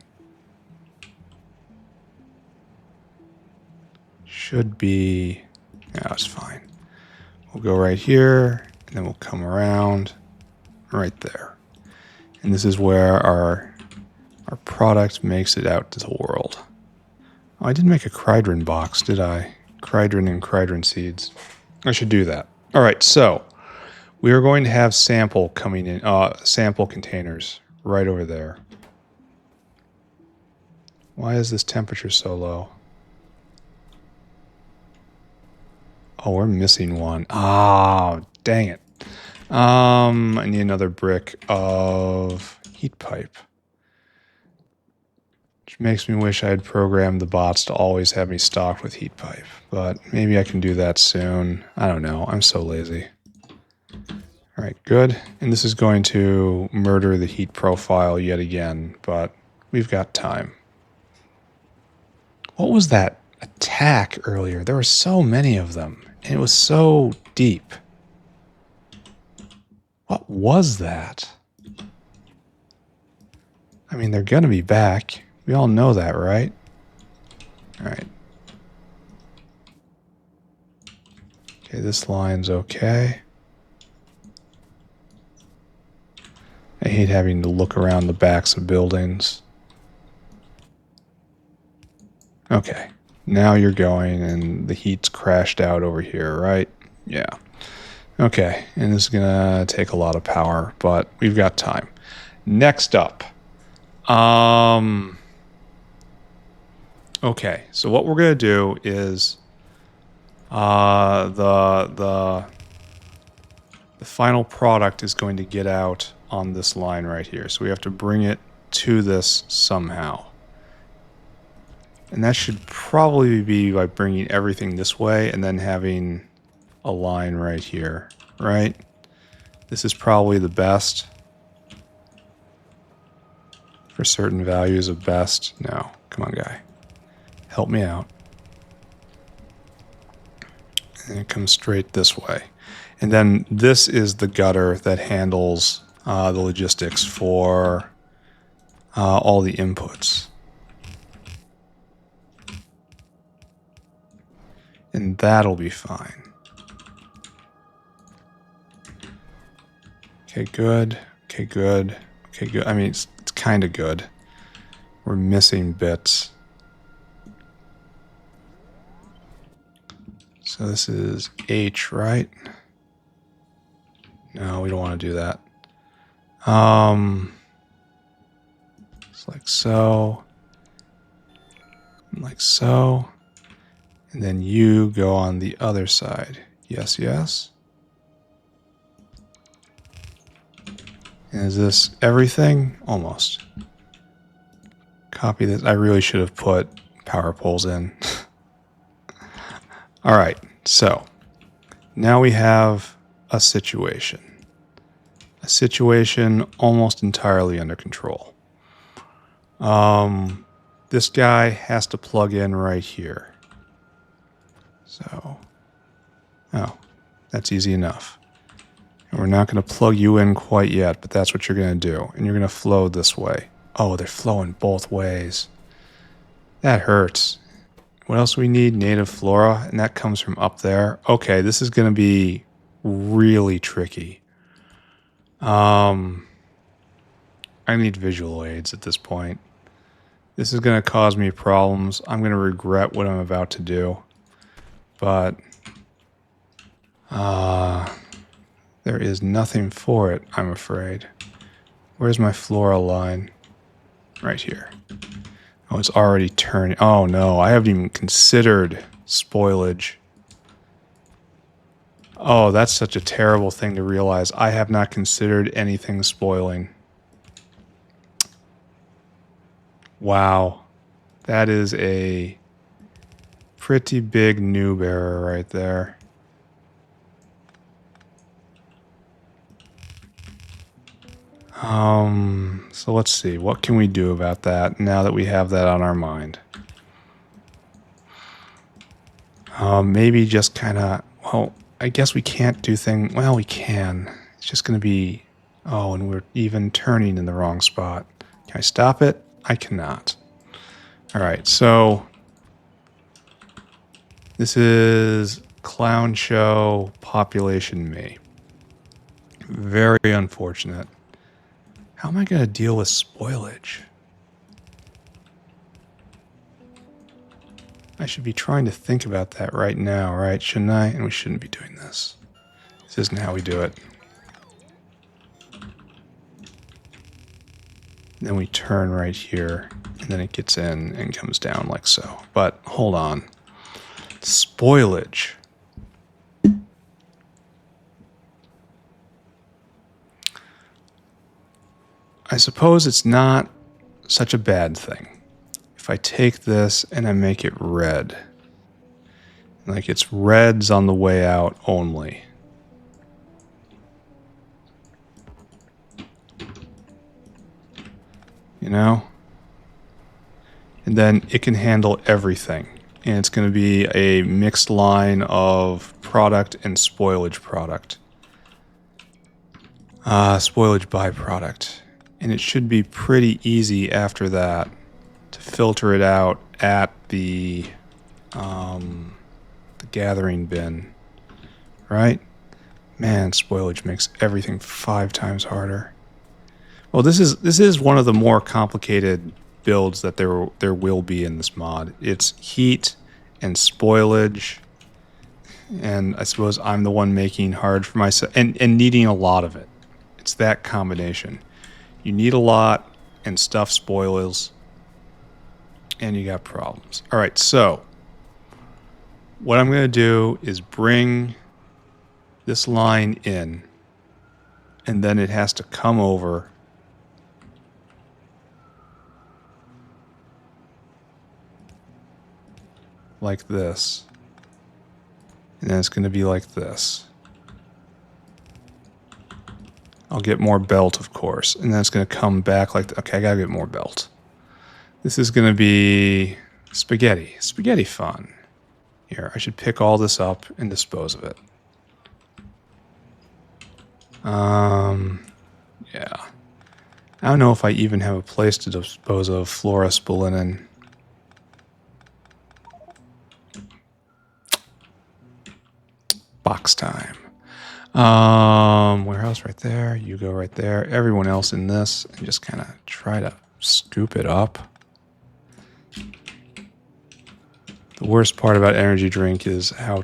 Speaker 1: Should be... Yeah, it's fine. We'll go right here, and then we'll come around right there. And this is where our product makes it out to the world. Oh, I didn't make a Cridron box, did I? Cridron and Cridron seeds. I should do that. All right, so we are going to have sample coming in, sample containers right over there. Why is this temperature so low? Oh, we're missing one. Ah, dang it. I need another brick of heat pipe. Which makes me wish I had programmed the bots to always have me stocked with heat pipe. But maybe I can do that soon. I don't know. I'm so lazy. Alright, good. And this is going to murder the heat profile yet again, but we've got time. What was that attack earlier? There were so many of them, and it was so deep. What was that? I mean, they're gonna be back. We all know that, right? Alright. Okay, this line's okay. I hate having to look around the backs of buildings. Okay, now you're going and the heat's crashed out over here, right? Yeah. Okay, and this is gonna take a lot of power, but we've got time. Next up. Okay, so what we're gonna do is the final product is going to get out on this line right here. So we have to bring it to this somehow. And that should probably be by bringing everything this way and then having a line right here, right? This is probably the best. For certain values of best. No, come on, guy. Help me out. And it comes straight this way. And then this is the gutter that handles the logistics for all the inputs. And that'll be fine. Okay, good. Okay, good. Okay, good. I mean, it's kind of good. We're missing bits. So this is H, right? No, we don't want to do that. It's like so. And like so. And then you go on the other side. Yes, yes. And is this everything? Almost. Copy this. I really should have put power poles in. All right, so now we have a situation. A situation almost entirely under control. This guy has to plug in right here. So, oh, that's easy enough. And we're not going to plug you in quite yet, but that's what you're going to do. And you're going to flow this way. Oh, they're flowing both ways. That hurts. What else we need? Native flora, and that comes from up there. Okay, this is going to be really tricky. I need visual aids at this point. This is going to cause me problems. I'm going to regret what I'm about to do. But there is nothing for it, I'm afraid. Where's my flora line? Right here. Oh, it's already turning. Oh no, I haven't even considered spoilage. Oh, that's such a terrible thing to realize. I have not considered anything spoiling. Wow. That is a pretty big noob error right there. So let's see. What can we do about that now that we have that on our mind? Maybe just kind of, well, I guess we can't do things. Well, we can. It's just going to be, oh, and we're even turning in the wrong spot. Can I stop it? I cannot. All right, so this is Clown Show Population Me. Very unfortunate. How am I going to deal with spoilage? I should be trying to think about that right now, right? Shouldn't I? And we shouldn't be doing this. This isn't how we do it. Then we turn right here, and then it gets in and comes down like so. But hold on. Spoilage. I suppose it's not such a bad thing. If I take this and I make it red, like it's reds on the way out only. You know? And then it can handle everything. And it's going to be a mixed line of product and spoilage product. Spoilage byproduct. And it should be pretty easy after that to filter it out at the gathering bin, right? Man, spoilage makes everything 5 times harder. Well, this is one of the more complicated builds that there will be in this mod. It's heat and spoilage, and I suppose I'm the one making hard for myself and needing a lot of it. It's that combination. You need a lot, and stuff spoils, and you got problems. All right, so what I'm going to do is bring this line in, and then it has to come over like this. And then it's going to be like this. I'll get more belt, of course. And then it's going to come back like, okay, I got to get more belt. This is going to be spaghetti. Spaghetti fun. Here, I should pick all this up and dispose of it. Yeah. I don't know if I even have a place to dispose of Flora spolinin. Box time. Warehouse right there. You go right there. Everyone else in this, and just kind of try to scoop it up. The worst part about energy drink is how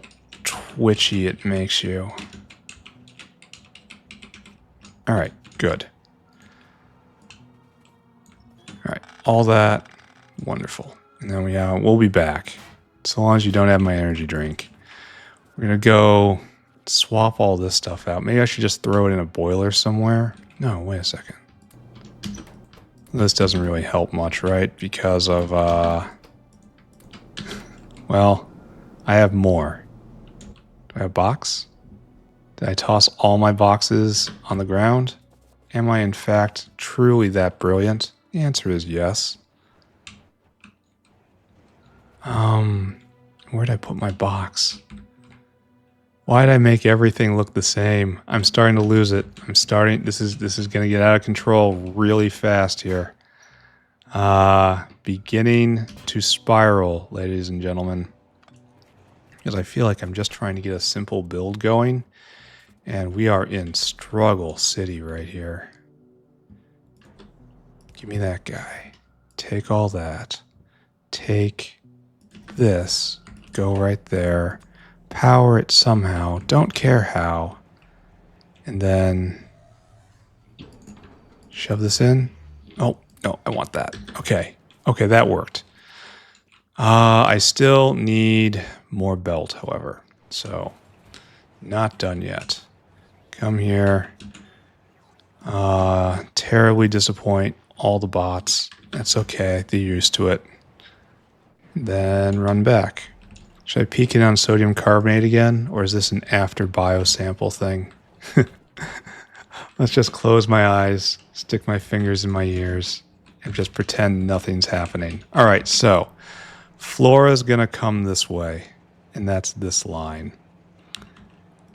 Speaker 1: twitchy it makes you. All right, good. All right, all that, wonderful. And then we'll be back. So long as you don't have my energy drink. We're gonna go swap all this stuff out. Maybe I should just throw it in a boiler somewhere. No, wait a second. This doesn't really help much, right? Because of, well, I have more. Do I have a box? Did I toss all my boxes on the ground? Am I, in fact, truly that brilliant? The answer is yes. Where'd I put my box? Why did I make everything look the same? I'm starting to lose it. This is going to get out of control really fast here. Beginning to spiral, ladies and gentlemen. Because I feel like I'm just trying to get a simple build going. And we are in struggle city right here. Give me that guy. Take all that. Take this. Go right there. Power it somehow. Don't care how. And then shove this in. Oh, no, I want that. Okay. Okay, that worked. I still need more belt, however. So, not done yet. Come here. Terribly disappoint all the bots. That's okay. They're used to it. Then run back. Should I peek in on sodium carbonate again? Or is this an after biosample thing? Let's just close my eyes, stick my fingers in my ears, and just pretend nothing's happening. All right, so Flora's going to come this way, and that's this line.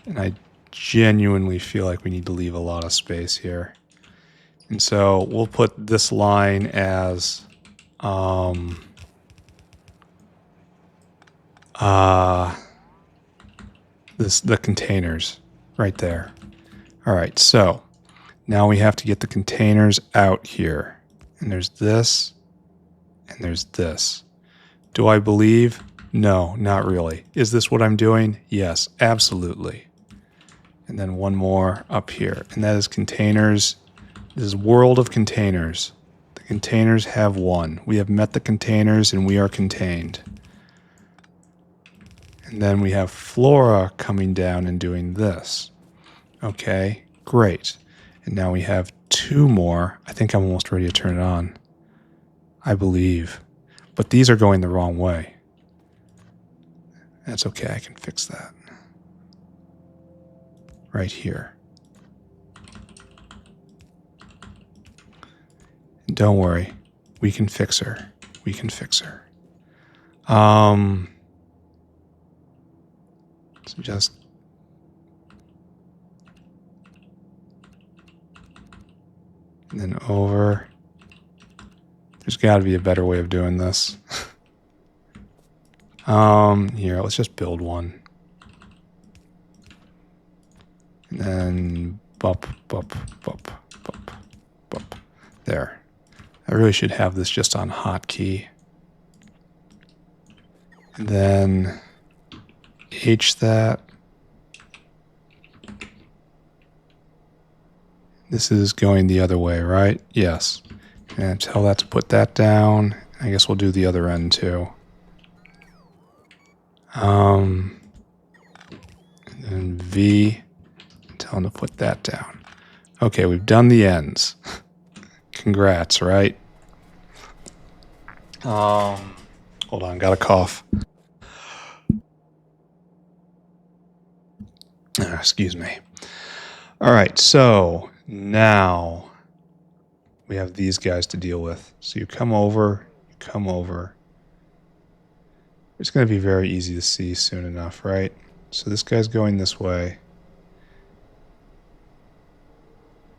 Speaker 1: And I genuinely feel like we need to leave a lot of space here. And so we'll put this line as the containers right there. All right, so now we have to get the containers out here. And there's this, and there's this. Do I believe? No, not really. Is this what I'm doing? Yes, absolutely. And then one more up here, and that is containers. This is world of containers. The containers have won. We have met the containers, and we are contained. And then we have Flora coming down and doing this. Okay, great. And now we have two more. I think I'm almost ready to turn it on. I believe. But these are going the wrong way. That's okay, I can fix that. Right here. And don't worry, we can fix her. We can fix her. So just and then over. There's got to be a better way of doing this. Here, let's just build one. And then bump, bump, bump, bump, bump. There. I really should have this just on hotkey. And then H that. This is going the other way, right? Yes. And tell that to put that down. I guess we'll do the other end too. And then V. Tell him to put that down. Okay, we've done the ends. Congrats, right? Hold on, got a cough. Excuse me. All right, so now we have these guys to deal with. So you come over, It's going to be very easy to see soon enough, right? So this guy's going this way.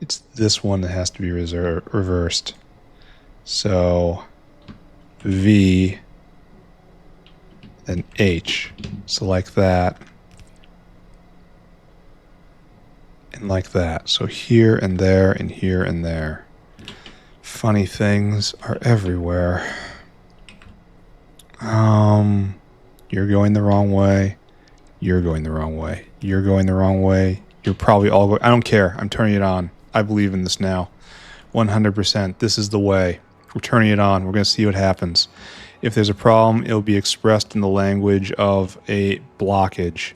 Speaker 1: It's this one that has to be reversed. So V, then H. So like that. And like that. So here and there and here and there. Funny things are everywhere. You're going the wrong way. You're going the wrong way. You're going the wrong way. You're probably all going... I don't care. I'm turning it on. I believe in this now. 100%. This is the way. We're turning it on. We're going to see what happens. If there's a problem, it'll be expressed in the language of a blockage.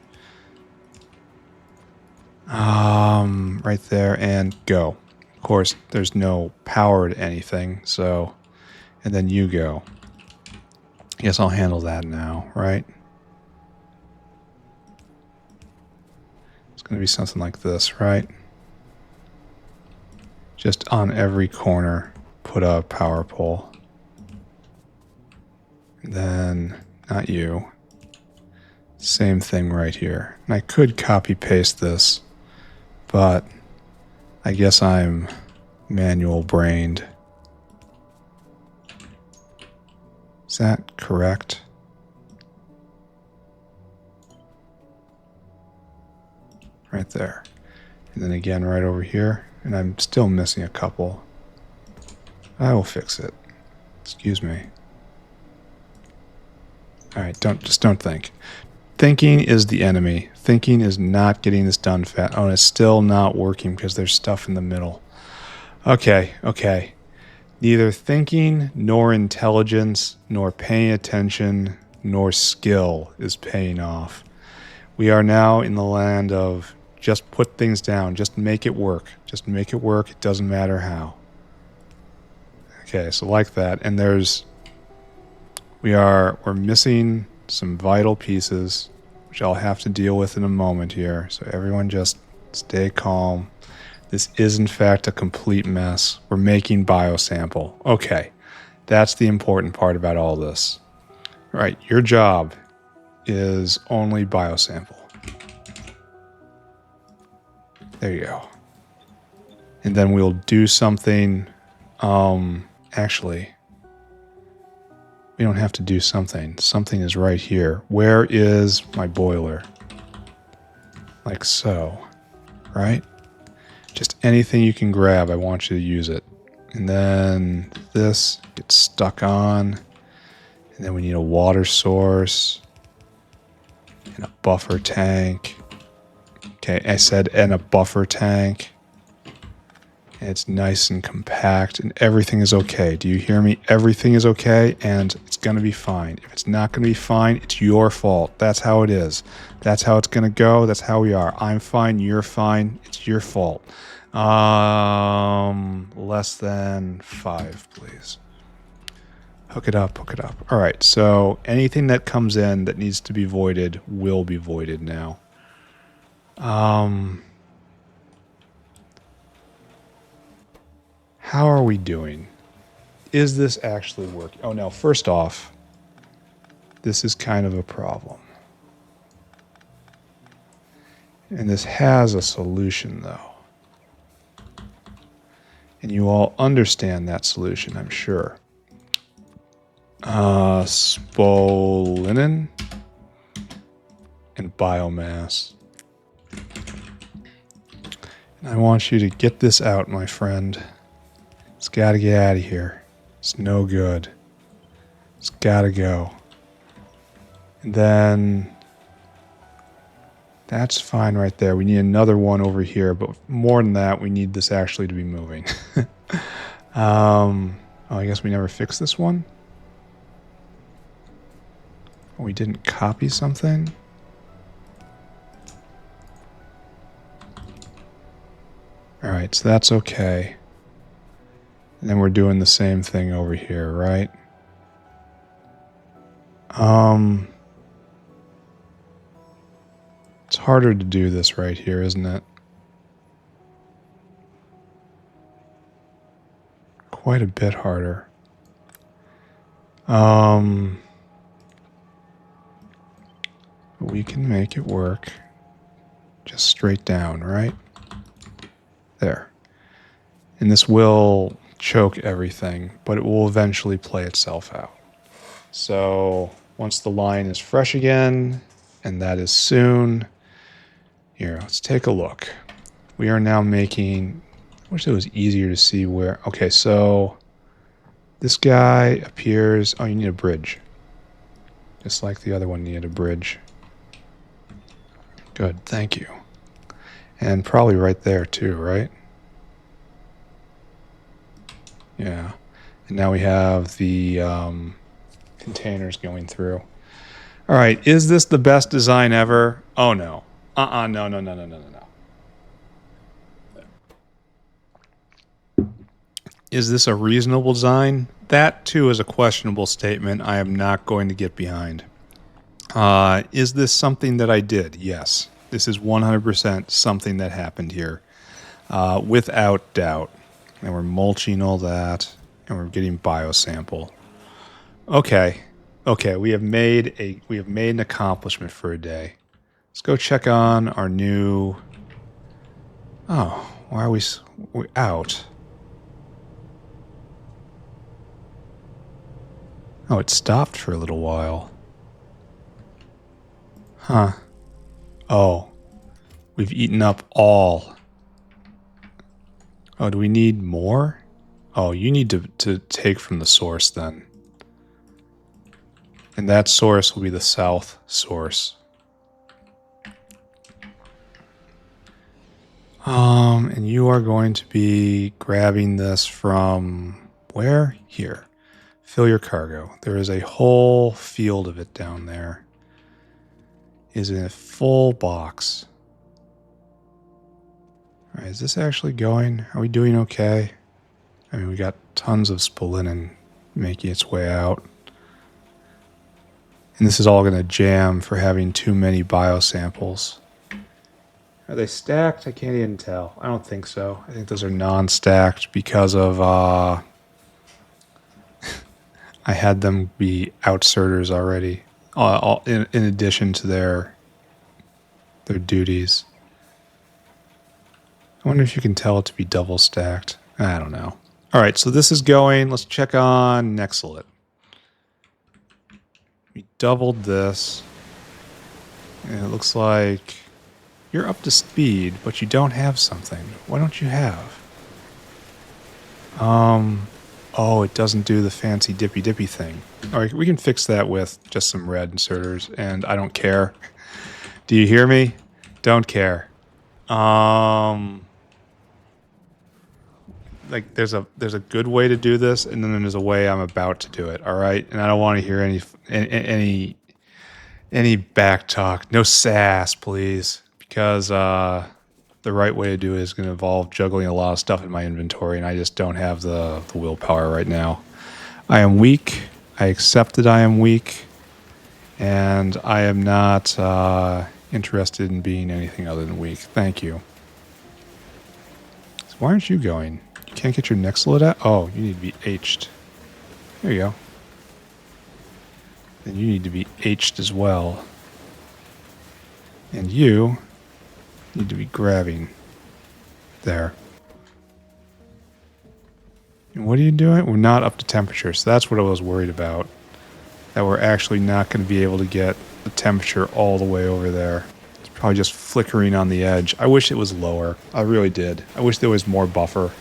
Speaker 1: Right there, and go. Of course, there's no power to anything, so... And then you go. I guess I'll handle that now, right? It's going to be something like this, right? Just on every corner, put a power pole. And then, not you. Same thing right here. And I could copy paste this, but I guess I'm manual brained. Is that correct? Right there. And then again right over here. And I'm still missing a couple. I will fix it. Excuse me. Alright, just don't think. Thinking is the enemy. Thinking is not getting this done fast. Oh, and it's still not working because there's stuff in the middle. Okay. Neither thinking, nor intelligence, nor paying attention, nor skill is paying off. We are now in the land of just put things down. Just make it work. Just make it work. It doesn't matter how. Okay, so like that. And we're missing some vital pieces, which I'll have to deal with in a moment here. So everyone just stay calm. This is, in fact, a complete mess. We're making Biosample. Okay, that's the important part about all this. All right, your job is only Biosample. There you go. And then we'll do something. Actually, we don't have to do something. Something is right here. Where is my boiler? Like so, right? Just anything you can grab, I want you to use it. And then this gets stuck on. And then we need a water source. And a buffer tank. Okay, I said and a buffer tank. And it's nice and compact and everything is okay. Do you hear me? Everything is okay and it's going to be fine. If it's not going to be fine, it's your fault. That's how it is. That's how it's going to go. That's how we are. I'm fine. You're fine. It's your fault. Less than 5, please. Hook it up. Hook it up. All right. So anything that comes in that needs to be voided will be voided now. How are we doing? Is this actually working? Oh, no. First off, this is kind of a problem. And this has a solution, though. And you all understand that solution, I'm sure. Spoilage and biomass. And I want you to get this out, my friend. It's got to get out of here. It's no good. It's got to go. And then that's fine right there. We need another one over here, but more than that, we need this actually to be moving. Oh, I guess we never fixed this one. We didn't copy something. All right, so that's okay. And then we're doing the same thing over here, right? It's harder to do this right here, isn't it? Quite a bit harder. We can make it work. Just straight down, right? There. And this will choke everything, but it will eventually play itself out. So once the line is fresh again, and that is soon, here, let's take a look. We are now making, I wish it was easier to see where, okay, so this guy appears, oh, you need a bridge. Just like the other one needed a bridge. Good, thank you. And probably right there too, right? Yeah. And now we have the containers going through. All right, is this the best design ever? Oh no. No, no, no, no, no, no, no. Is this a reasonable design? That too is a questionable statement I am not going to get behind. Is this something that I did? Yes. This is 100% something that happened here. Without doubt. And we're mulching all that, and we're getting biosample. Okay. Okay, we have made an accomplishment for a day. Let's go check on our new... Oh, why are we're out? Oh, it stopped for a little while. Huh. Oh, we've eaten up all. Oh, do we need more? Oh, you need to take from the source then. And that source will be the south source. And you are going to be grabbing this from where? Here. Fill your cargo. There is a whole field of it down there. Is in a full box. All right, is this actually going? Are we doing okay? I mean, we got tons of spolinen making its way out. And this is all going to jam for having too many biosamples. Are they stacked? I can't even tell. I don't think so. I think those are non-stacked because of... I had them be outserters already. In addition to their duties. I wonder if you can tell it to be double stacked. I don't know. All right, so this is going. Let's check on Nexelit. We doubled this. And it looks like you're up to speed, but you don't have something. What don't you have? Oh, it doesn't do the fancy dippy thing. All right, we can fix that with just some red inserters, and I don't care. Do you hear me? Don't care. Like there's a good way to do this, and then there's a way I'm about to do it. All right, and I don't want to hear any back talk. No sass, please, because the right way to do it is going to involve juggling a lot of stuff in my inventory, and I just don't have the willpower right now. I am weak. I accept that I am weak, and I am not interested in being anything other than weak. Thank you. So why aren't you going? You can't get your Nexelit out? Oh, you need to be H'd. There you go. Then you need to be H'd as well. And you need to be grabbing. There. And what are you doing? We're not up to temperature, so that's what I was worried about. That we're actually not going to be able to get the temperature all the way over there. It's probably just flickering on the edge. I wish it was lower. I really did. I wish there was more buffer.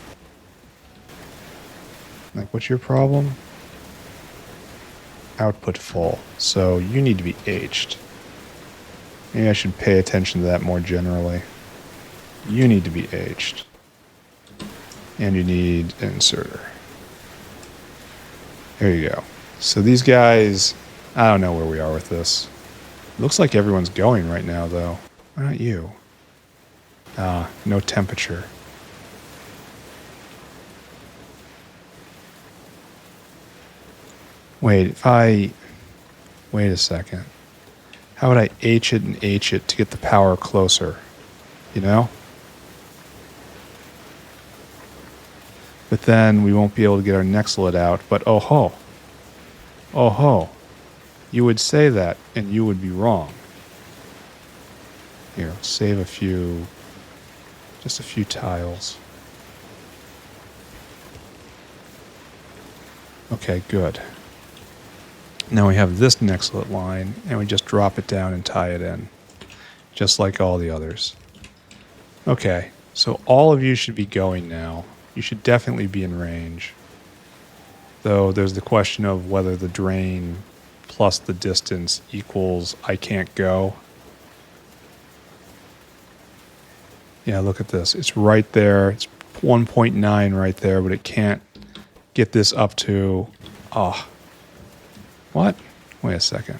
Speaker 1: Like, what's your problem? Output full. So you need to be H'd. Maybe I should pay attention to that more generally. You need to be H'd. And you need an inserter. There you go. So these guys, I don't know where we are with this. Looks like everyone's going right now, though. Why not you? No temperature. Wait, wait a second. How would I H it and H it to get the power closer? You know? But then we won't be able to get our Nexelit out. But oh ho. Oh ho. You would say that, and you would be wrong. Here, save a few... just a few tiles. Okay, good. Now we have this Nexelit line, and we just drop it down and tie it in. Just like all the others. Okay, so all of you should be going now. You should definitely be in range. Though there's the question of whether the drain plus the distance equals I can't go. Yeah, look at this. It's right there. It's 1.9 right there, but it can't get this up to... Oh. What? Wait a second.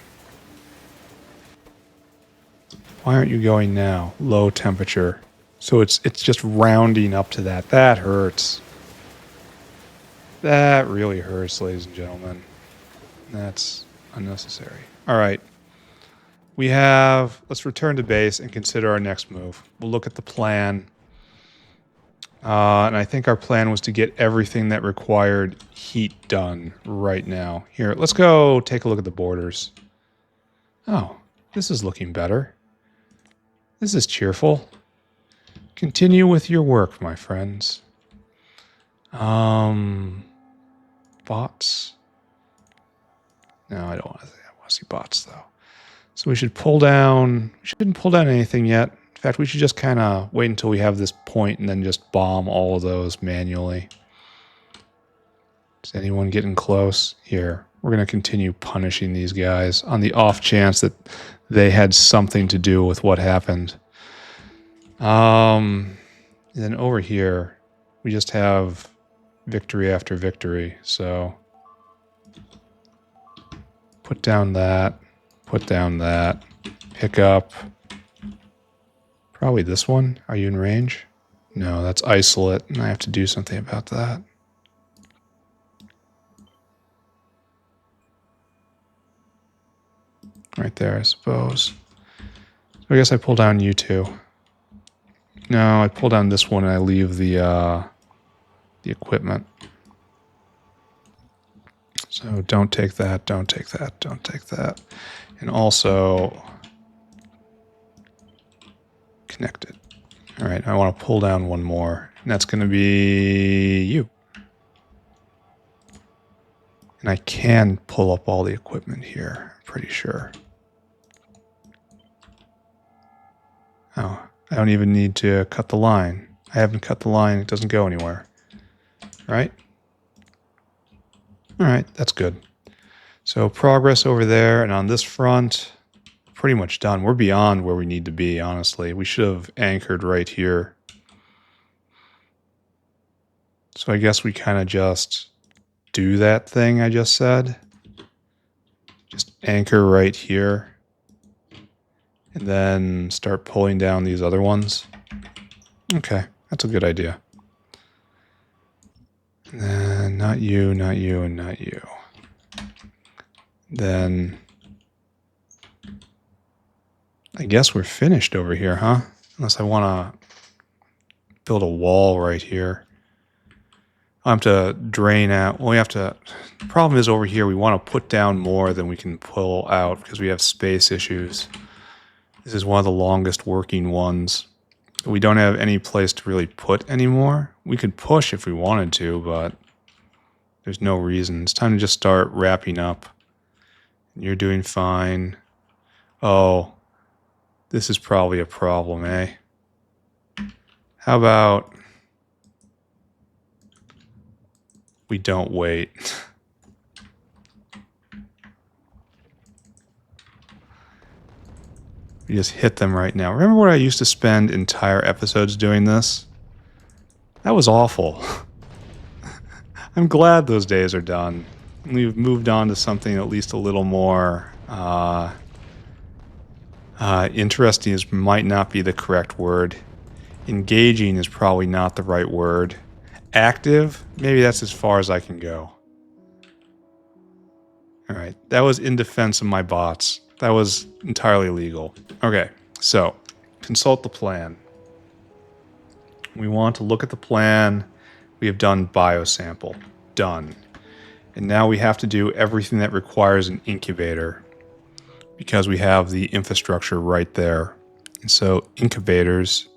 Speaker 1: Why aren't you going now? Low temperature. So it's just rounding up to that. That hurts. That really hurts, ladies and gentlemen. That's unnecessary. All right. Let's return to base and consider our next move. We'll look at the plan. And I think our plan was to get everything that required heat done right now. Here, let's go take a look at the borders. Oh, this is looking better. This is cheerful. Continue with your work, my friends. Bots. No, I don't want to. I want to see bots though. So we should pull down. We shouldn't pull down anything yet. In fact, we should just kind of wait until we have this point and then just bomb all of those manually. Is anyone getting close? Here, we're going to continue punishing these guys on the off chance that they had something to do with what happened. And then over here, we just have victory after victory. So put down that, pick up. Probably this one. Are you in range? No, that's isolate, and I have to do something about that. Right there, I suppose. So I guess I pull down you two. No, I pull down this one and I leave the equipment. So don't take that, don't take that, don't take that. And also connect it. All right, I want to pull down one more, and that's going to be you. And I can pull up all the equipment here, I'm pretty sure. Oh, I don't even need to cut the line. I haven't cut the line, it doesn't go anywhere. Right? All right, that's good. So progress over there, and on this front, pretty much done. We're beyond where we need to be, honestly. We should have anchored right here. So I guess we kind of just do that thing I just said. Just anchor right here. And then start pulling down these other ones. Okay, that's a good idea. And then not you, not you, and not you. Then I guess we're finished over here, huh? Unless I want to build a wall right here. I have to drain out. Well, we have to... The problem is over here we want to put down more than we can pull out because we have space issues. This is one of the longest working ones. We don't have any place to really put anymore. We could push if we wanted to, but there's no reason. It's time to just start wrapping up. You're doing fine. Oh, this is probably a problem, eh? How about we don't wait? We just hit them right now. Remember what I used to spend entire episodes doing this? That was awful. I'm glad those days are done. We've moved on to something at least a little more interesting is might not be the correct word. Engaging is probably not the right word. Active, maybe that's as far as I can go. All right, that was in defense of my bots. That was entirely legal. Okay, so consult the plan. We want to look at the plan. We have done biosample. Done. And now we have to do everything that requires an incubator because we have the infrastructure right there. And so incubators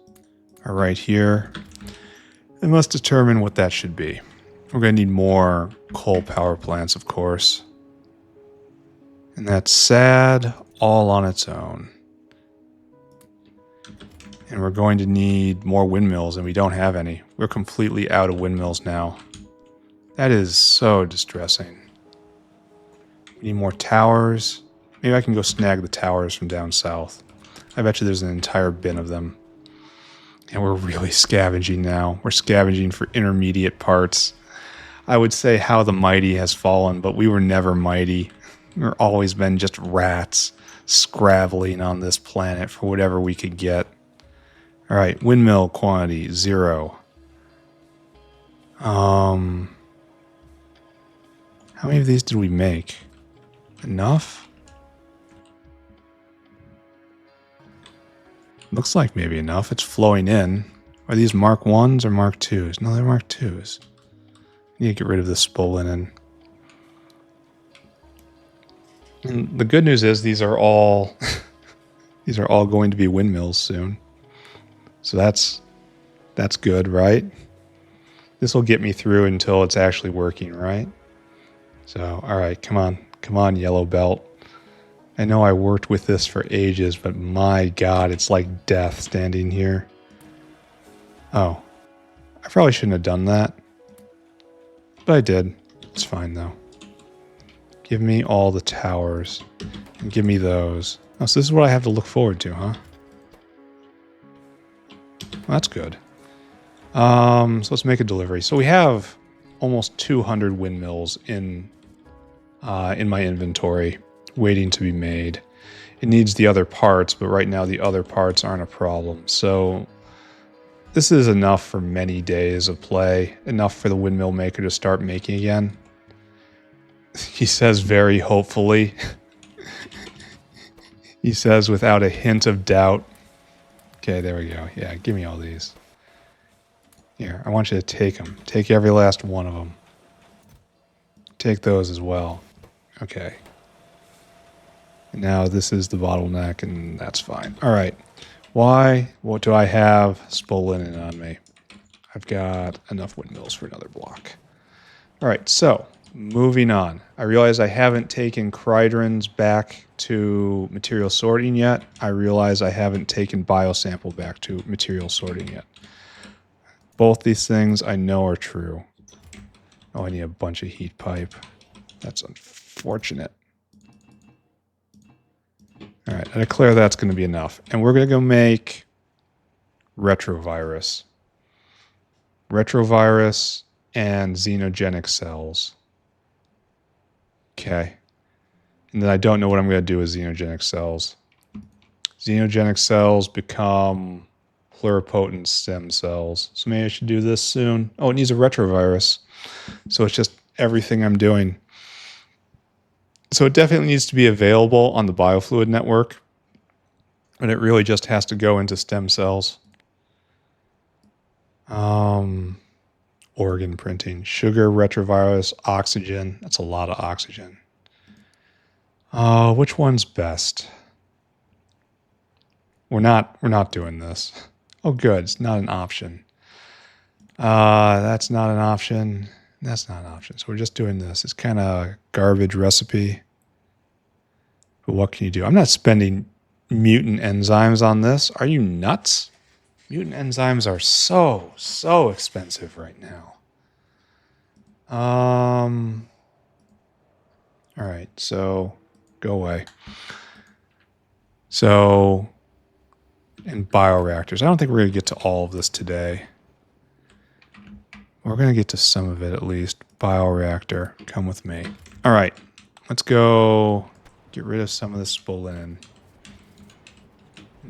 Speaker 1: are right here. And let's determine what that should be. We're going to need more coal power plants, of course. And that's sad all on its own. And we're going to need more windmills, and we don't have any. We're completely out of windmills now. That is so distressing. We need more towers. Maybe I can go snag the towers from down south. I bet you there's an entire bin of them. And we're really scavenging now. We're scavenging for intermediate parts. I would say how the mighty has fallen, but we were never mighty. We've always been just rats scrabbling on this planet for whatever we could get. All right, windmill quantity, 0. How many of these did we make? Enough? Looks like maybe enough. It's flowing in. Are these Mark 1s or Mark 2s? No, they're Mark 2s. I need to get rid of the spoilage. And the good news is these are all these are all going to be windmills soon. So that's good, right? This will get me through until it's actually working, right? So, all right, come on, yellow belt. I know I worked with this for ages, but my God, it's like death standing here. Oh, I probably shouldn't have done that, but I did. It's fine though. Give me all the towers and give me those. Oh, so this is what I have to look forward to, huh? Well, that's good. So let's make a delivery. So we have almost 200 windmills in my inventory waiting to be made. It needs the other parts, but right now the other parts aren't a problem. So this is enough for many days of play, enough for the windmill maker to start making again. He says very hopefully. He says without a hint of doubt. Okay, there we go. Yeah, give me all these. Here, I want you to take them. Take every last one of them. Take those as well. Okay. Now this is the bottleneck, and that's fine. All right. Why? What do I have? Spoilage on me. I've got enough windmills for another block. All right, so moving on. I realize I haven't taken Cridrons back to material sorting yet. I realize I haven't taken Biosample back to material sorting yet. Both these things I know are true. Oh, I need a bunch of heat pipe. That's unfortunate. All right, I declare that's going to be enough. And we're going to go make Retrovirus. Retrovirus and xenogenic cells. Okay. And then I don't know what I'm going to do with xenogenic cells. Xenogenic cells become pluripotent stem cells. So maybe I should do this soon. Oh, it needs a retrovirus. So it's just everything I'm doing. So it definitely needs to be available on the biofluid network. But it really just has to go into stem cells. Organ printing. Sugar, retrovirus, oxygen. That's a lot of oxygen. Which one's best? We're not doing this. Oh, good. It's not an option. That's not an option. That's not an option. So we're just doing this. It's kind of garbage recipe. But what can you do? I'm not spending mutant enzymes on this. Are you nuts? Mutant enzymes are so expensive right now. All right, so go away. So, and bioreactors. I don't think we're going to get to all of this today. We're going to get to some of it at least. Bioreactor, come with me. All right, let's go get rid of some of this spoilage.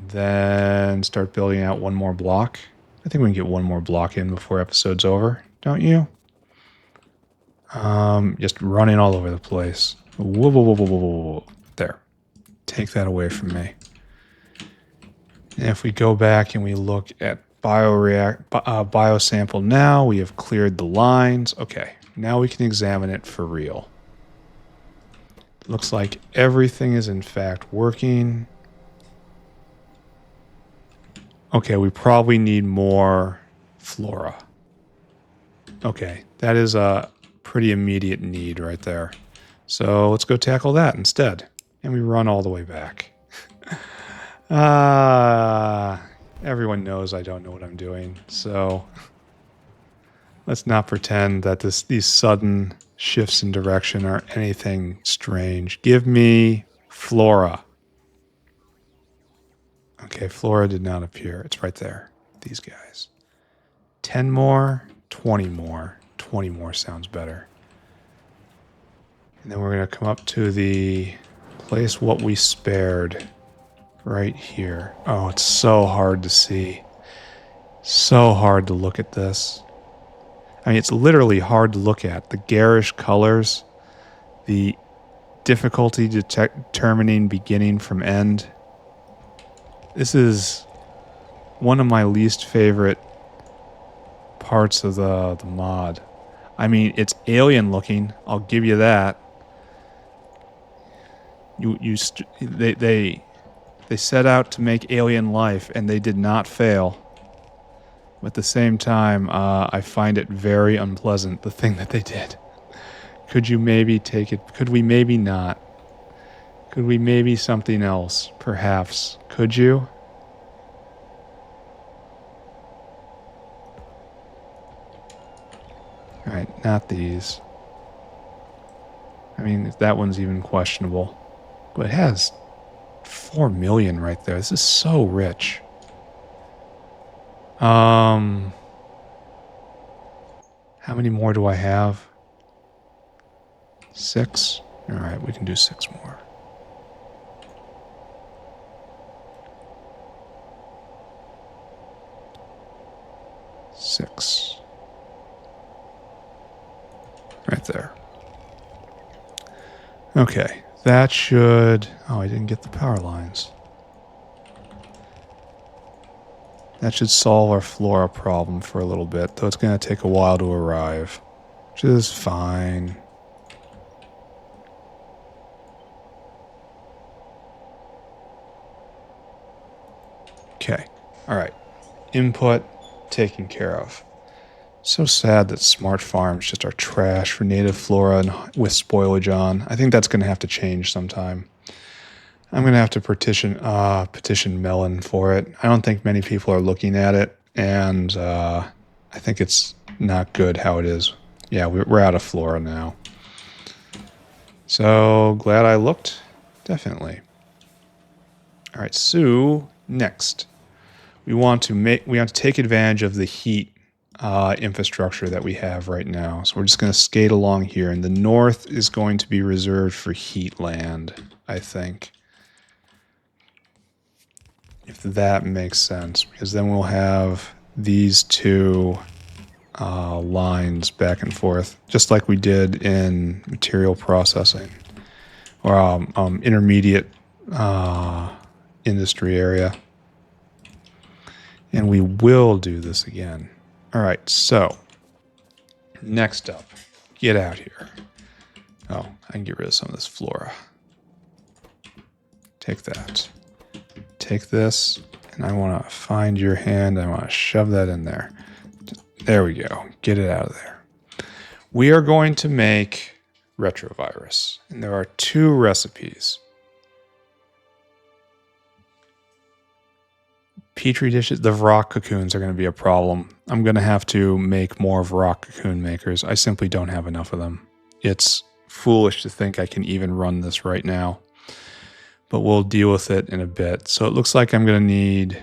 Speaker 1: Then start building out one more block. I think we can get one more block in before episode's over, don't you? Just running all over the place. Whoa, whoa, whoa, whoa, whoa, whoa. There. Take that away from me. And if we go back and we look at biosample now, we have cleared the lines. Okay, now we can examine it for real. Looks like everything is in fact working. Okay, we probably need more flora. Okay, that is a pretty immediate need right there. So let's go tackle that instead. And we run all the way back. Everyone knows I don't know what I'm doing, so let's not pretend that these sudden shifts in direction are anything strange. Give me flora. Okay, flora did not appear. It's right there. these guys. 10 more, 20 more. 20 more sounds better. And then we're going to come up to the place what we spared right here. Oh, it's so hard to see. So hard to look at this. I mean, it's literally hard to look at. The garish colors, the difficulty determining beginning from end. This is one of my least favorite parts of the mod. I mean, it's alien looking. I'll give you that. They set out to make alien life, and they did not fail. But at the same time, I find it very unpleasant, the thing that they did. Could you maybe take it? Could we maybe not? Could we maybe something else, perhaps? Could you? Alright, not these. I mean, that one's even questionable. But it has 4 million right there. This is so rich. How many more do I have? 6? Alright, we can do 6 more. Six. Right there. Okay, that should... Oh, I didn't get the power lines. That should solve our flora problem for a little bit, though it's going to take a while to arrive, which is fine. Okay, alright. Input taken care of. So sad that smart farms just are trash for native flora and with spoilage on. I think that's going to have to change sometime. I'm going to have to petition Melon for it. I don't think many people are looking at it, and I think it's not good how it is. Yeah, we're out of flora now. So, glad I looked. Definitely. All right, so next. We want to take advantage of the heat infrastructure that we have right now. So we're just going to skate along here, and the north is going to be reserved for heat land, I think. If that makes sense, because then we'll have these two lines back and forth, just like we did in material processing or intermediate industry area. And we will do this again. All right, so next up, get out here. Oh, I can get rid of some of this flora. Take that. Take this, and I want to find your hand. I want to shove that in there. There we go. Get it out of there. We are going to make Retrovirus, and there are 2 recipes. Petri dishes, the rock cocoons are going to be a problem. I'm going to have to make more of rock cocoon makers. I simply don't have enough of them. It's foolish to think I can even run this right now. But we'll deal with it in a bit. So it looks like I'm going to need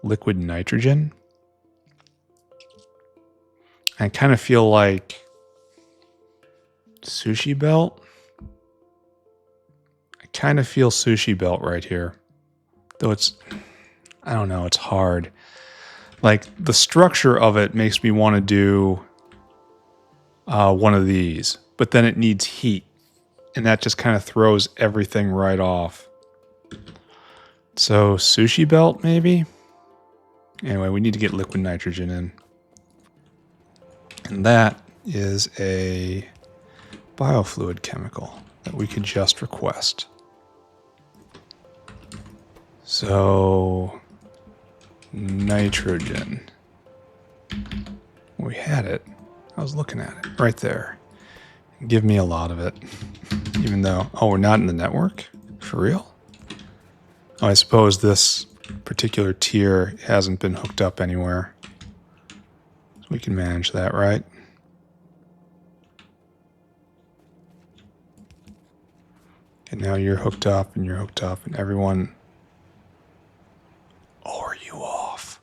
Speaker 1: liquid nitrogen. I kind of feel like sushi belt. I kind of feel sushi belt right here. Though it's, I don't know, it's hard. Like the structure of it makes me want to do one of these. But then it needs heat. And that just kind of throws everything right off. So, sushi belt, maybe? Anyway, we need to get liquid nitrogen in. And that is a biofluid chemical that we could just request. So, nitrogen. We had it. I was looking at it right there. Give me a lot of it. Even though, oh, we're not in the network? For real? Oh, I suppose this particular tier hasn't been hooked up anywhere. So we can manage that, right? And now you're hooked up, and you're hooked up, and everyone... Oh, are you off?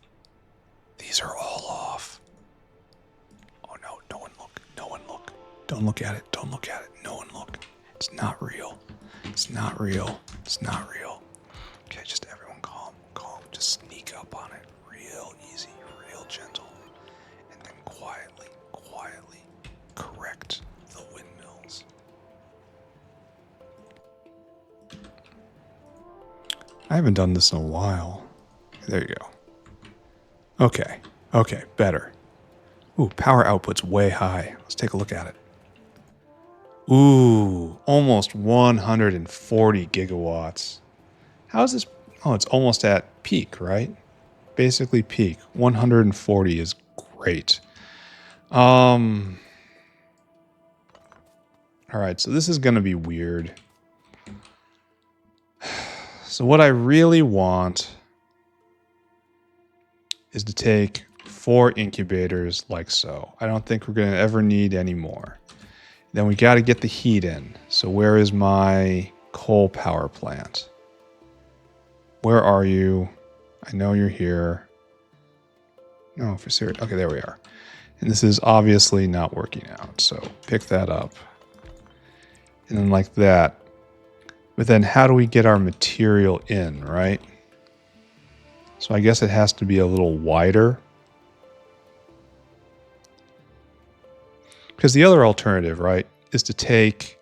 Speaker 1: look at it. Don't look at it. No one look. It's not real. It's not real. It's not real. Okay, just everyone calm. Calm. Just sneak up on it. Real easy. Real gentle. And then quietly, quietly correct the windmills. I haven't done this in a while. There you go. Okay. Okay, better. Ooh, power output's way high. Let's take a look at it. Ooh, almost 140 gigawatts. How is this? Oh, it's almost at peak, right? Basically peak. 140 is great. All right, so this is going to be weird. So what I really want is to take 4 incubators like so. I don't think we're going to ever need any more. Then we got to get the heat in. So where is my coal power plant? Where are you? I know you're here. No, for serious. Okay, there we are. And this is obviously not working out. So pick that up. And then like that. But then how do we get our material in, right? So I guess it has to be a little wider. Because the other alternative, right, is to take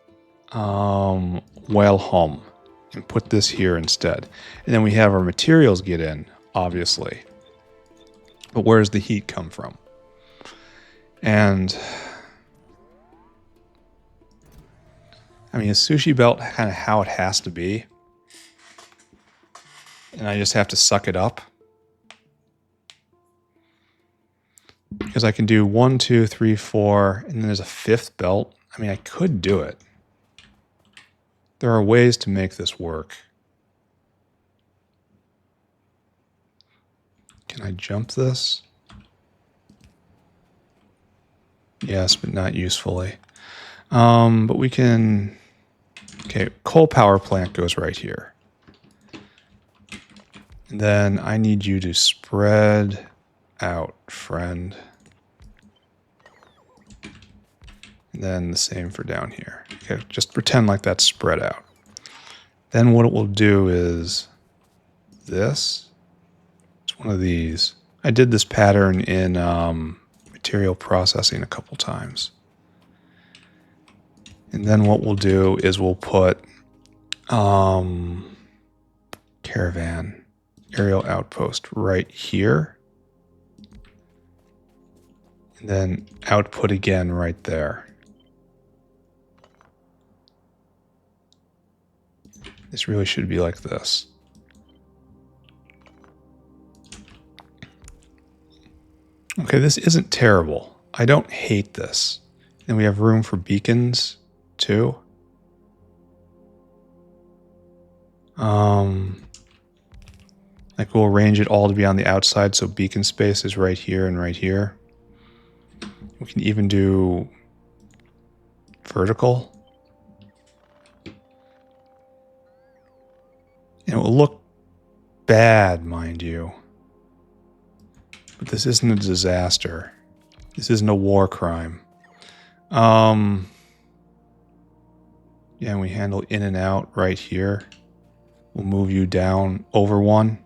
Speaker 1: whale hum and put this here instead. And then we have our materials get in, obviously. But where does the heat come from? And I mean, is sushi belt kind of how it has to be? And I just have to suck it up? Because I can do 1, 2, 3, 4, and then there's a 5th belt. I mean, I could do it. There are ways to make this work. Can I jump this? Yes, but not usefully. But we can... Okay, coal power plant goes right here. And then I need you to spread out, friend. And then the same for down here. Okay, just pretend like that's spread out. Then what it will do is this. It's one of these. I did this pattern in material processing a couple times. And then what we'll do is we'll put caravan aerial outpost right here. And then output again right there. This really should be like this. Okay, this isn't terrible. I don't hate this. And we have room for beacons too. Like we'll arrange it all to be on the outside, so beacon space is right here and right here. We can even do vertical. And it will look bad, mind you. But this isn't a disaster. This isn't a war crime. Yeah, and we handle in and out right here. We'll move you down over 1.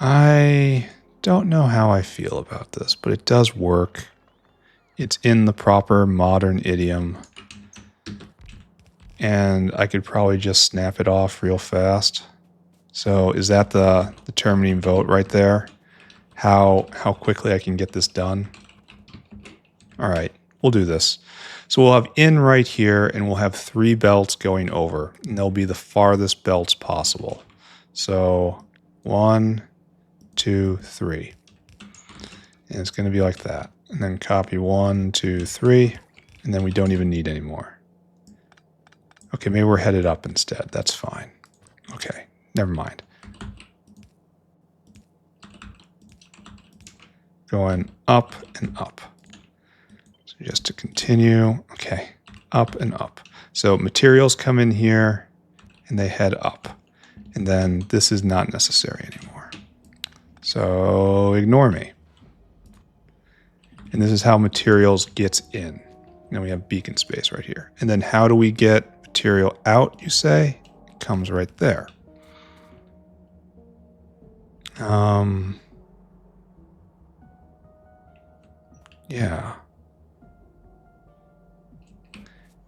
Speaker 1: I don't know how I feel about this, but it does work. It's in the proper modern idiom. And I could probably just snap it off real fast. So is that the determining vote right there? How quickly I can get this done? All right, we'll do this. So we'll have in right here, and we'll have 3 belts going over. And they'll be the farthest belts possible. So 1, 2, 3. And it's going to be like that. And then copy 1, 2, 3. And then we don't even need any more. Okay, maybe we're headed up instead. That's fine. Okay, never mind. Going up and up. So just to continue. Okay, up and up. So materials come in here and they head up. And then this is not necessary anymore. So ignore me. And this is how materials gets in. Now we have beacon space right here. And then how do we get material out, you say? It comes right there. Yeah.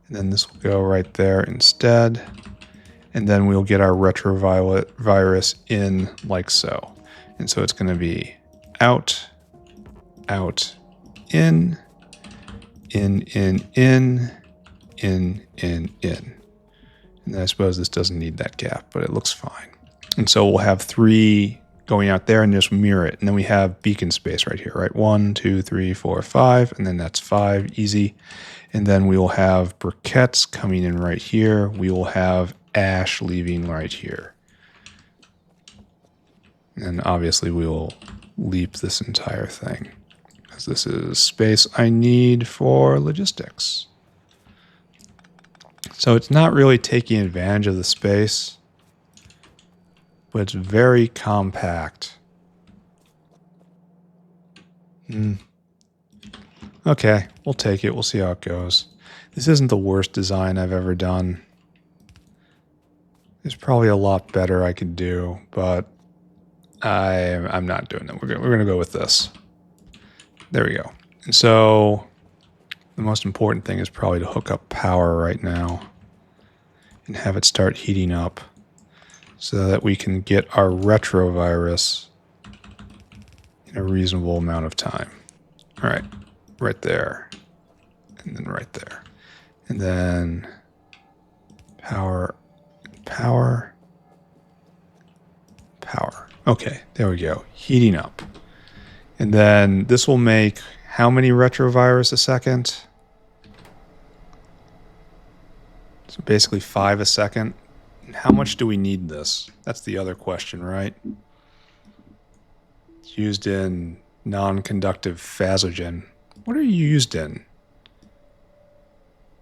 Speaker 1: And then this will go right there instead. And then we'll get our retrovirus in like so. And so it's going to be out, out, in, in, in, in, in, in, in. And I suppose this doesn't need that gap, but it looks fine. And so we'll have 3 going out there and just mirror it. And then we have beacon space right here, right? 1, 2, 3, 4, 5. And then that's 5, easy. And then we will have briquettes coming in right here. We will have ash leaving right here. And obviously we will leap this entire thing, because this is space I need for logistics. So it's not really taking advantage of the space, but it's very compact. Okay, we'll take it. We'll see how it goes. This isn't the worst design I've ever done. There's probably a lot better I could do, but I'm not doing that. We're gonna go with this. There we go. And so the most important thing is probably to hook up power right now and have it start heating up so that we can get our retrovirus in a reasonable amount of time. All right, right there, and then right there. And then power, power, power. Okay, there we go, heating up. And then this will make how many retrovirus a second? So basically 5 a second. And how much do we need this? That's the other question, right? It's used in non-conductive phagogen. What are you used in?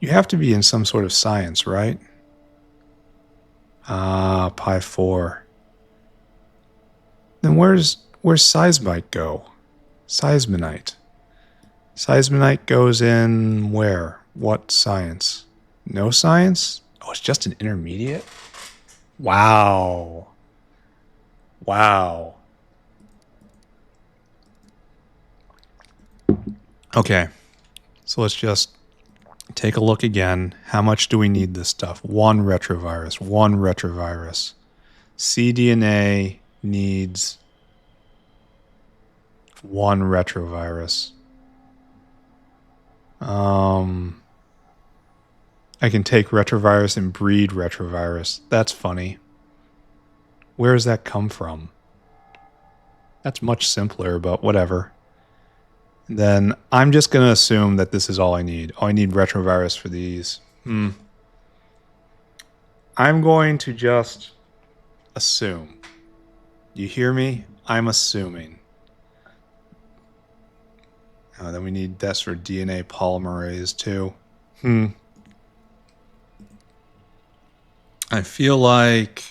Speaker 1: You have to be in some sort of science, right? Ah, pi 4. Then where's seismite go? Seismonite. Seismonite goes in where? What science? No science? Oh, it's just an intermediate? Wow. Wow. Okay. So let's just take a look again. How much do we need this stuff? 1 retrovirus. 1 retrovirus. cDNA needs 1 retrovirus. I can take retrovirus and breed retrovirus. That's funny. Where does that come from? That's much simpler, but whatever. Then I'm just going to assume that this is all I need. Oh, I need retrovirus for these. I'm going to just assume. You hear me? I'm assuming. Oh, then we need this for DNA polymerase too. I feel like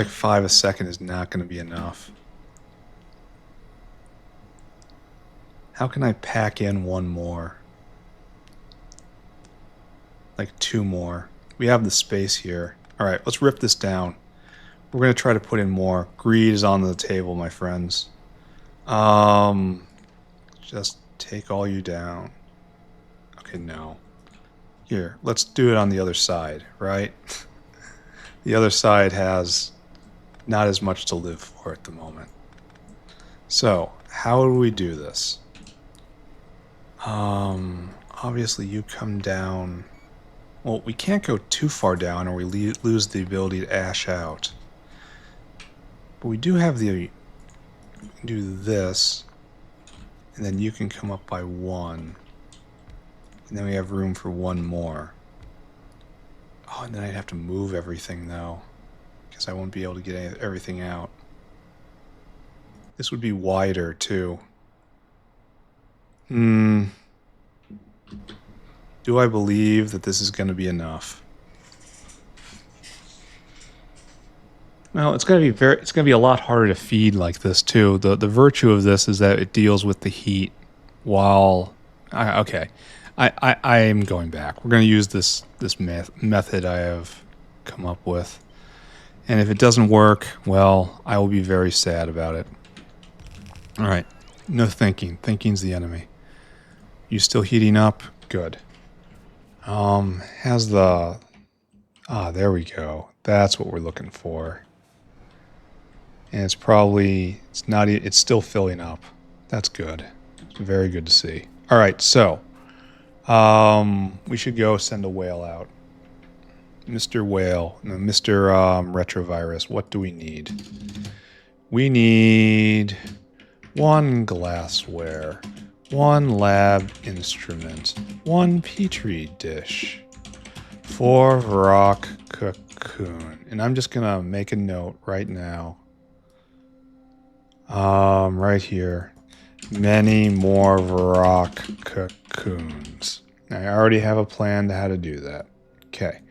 Speaker 1: 5 a second is not going to be enough. How can I pack in 1 more? Like 2 more. We have the space here. All right, let's rip this down. We're going to try to put in more. Greed is on the table, my friends. Just take all you down. Okay, no. Here, let's do it on the other side, right? The other side has not as much to live for at the moment. So, how do we do this? Obviously you come down. Well, we can't go too far down or we lose the ability to ash out. But we do have the... do this. And then you can come up by 1. And then we have room for 1 more. Oh, and then I'd have to move everything, though. Because I won't be able to get everything out. This would be wider, too. Do I believe that this is going to be enough? Well, it's gonna be a lot harder to feed like this too. The virtue of this is that it deals with the heat while okay. I am going back. We're gonna use this method I have come up with. And if it doesn't work, well, I will be very sad about it. Alright. No thinking. Thinking's the enemy. You still heating up? Good. Has the there we go. That's what we're looking for. And it's probably, it's still filling up. That's good. It's very good to see. All right, so we should go send a whale out. Mr. Whale, no, Mr. Retrovirus, what do we need? We need 1 glassware, 1 lab instrument, 1 petri dish, 4 rock cocoon. And I'm just gonna make a note right now. Right here. Many more rock cocoons. Now, I already have a plan to how to do that. Okay.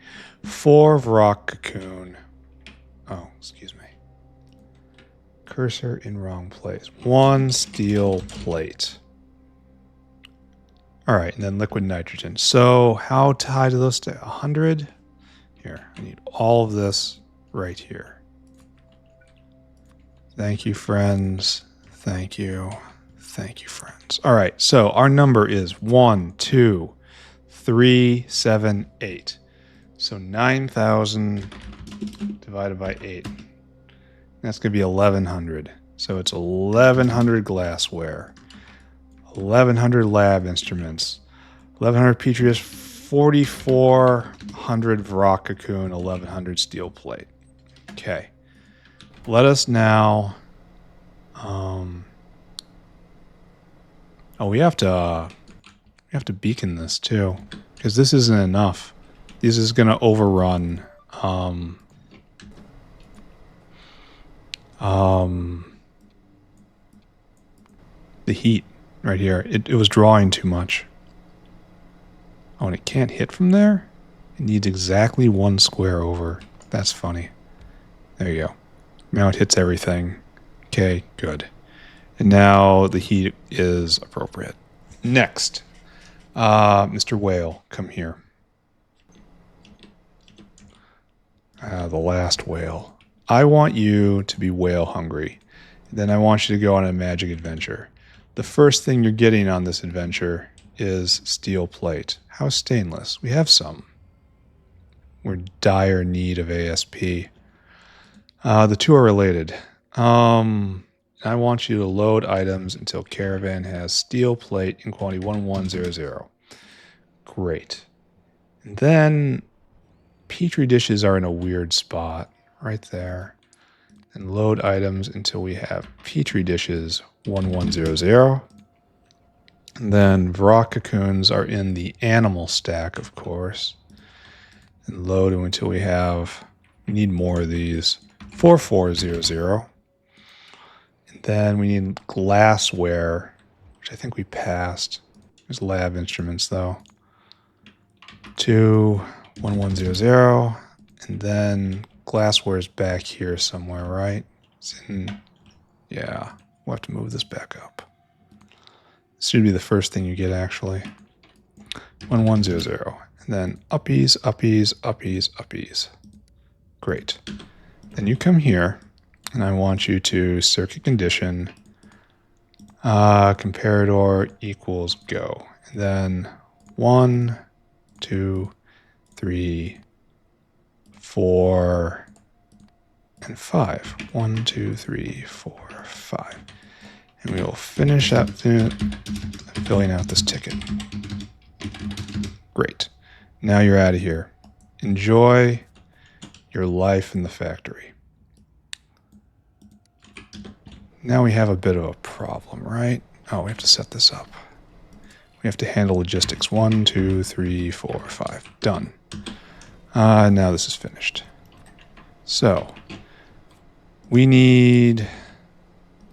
Speaker 1: 4 rock cocoon. Oh, excuse me. Cursor in wrong place. 1 steel plate. All right, and then liquid nitrogen. So how high do those stay? 100? Here, I need all of this right here. Thank you, friends. Thank you. Thank you, friends. All right, so our number is 1, 2, 3, 7, 8. So 9,000 divided by 8. That's going to be 1,100. So it's 1,100 glassware, 1,100 lab instruments, 1,100 petri dish, 4,400 rock cocoon, 1,100 steel plate. Okay. Let us now. Oh, we have to beacon this too, because this isn't enough. This is going to overrun. The heat right here. It was drawing too much. Oh, and it can't hit from there? It needs exactly 1 square over. That's funny. There you go. Now it hits everything. Okay, good. And now the heat is appropriate. Next. Mr. Whale, come here. The last whale. I want you to be whale hungry. Then I want you to go on a magic adventure. The first thing you're getting on this adventure is steel plate. How's stainless? We have some. We're in dire need of ASP. The two are related. I want you to load items until caravan has steel plate in quantity 1100. Great. And then petri dishes are in a weird spot right there. And load items until we have petri dishes 1100. And then rock cocoons are in the animal stack, of course. And load them until we need more of these. 4400. And then we need glassware, which I think we passed. There's lab instruments though. 1100. And then glassware is back here somewhere, right? Yeah, we'll have to move this back up. This should be the first thing you get actually. 1100. And then uppies, uppies, uppies, uppies. Great. Then you come here, and I want you to circuit condition comparador equals go. And then 1, 2, 3, 4, and 5. 1, 2, 3, 4, 5. And we will finish up filling out this ticket. Great. Now you're out of here. Enjoy your life in the factory. Now we have a bit of a problem, right? Oh, we have to set this up. We have to handle logistics. 1, 2, 3, 4, 5. Done. Now this is finished. So, we need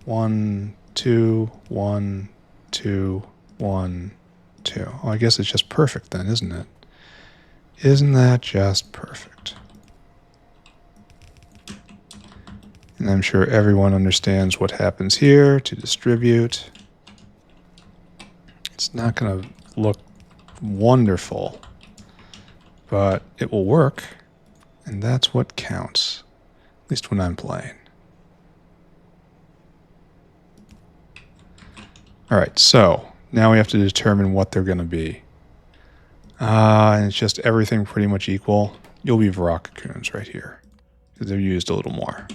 Speaker 1: 1, 2, 1, 2, 1, 2. Oh, I guess it's just perfect then, isn't it? Isn't that just perfect? And I'm sure everyone understands what happens here to distribute. It's not going to look wonderful, but it will work. And that's what counts, at least when I'm playing. All right, so now we have to determine what they're going to be. And it's just everything pretty much equal. You'll be rock cocoons right here because they're used a little more.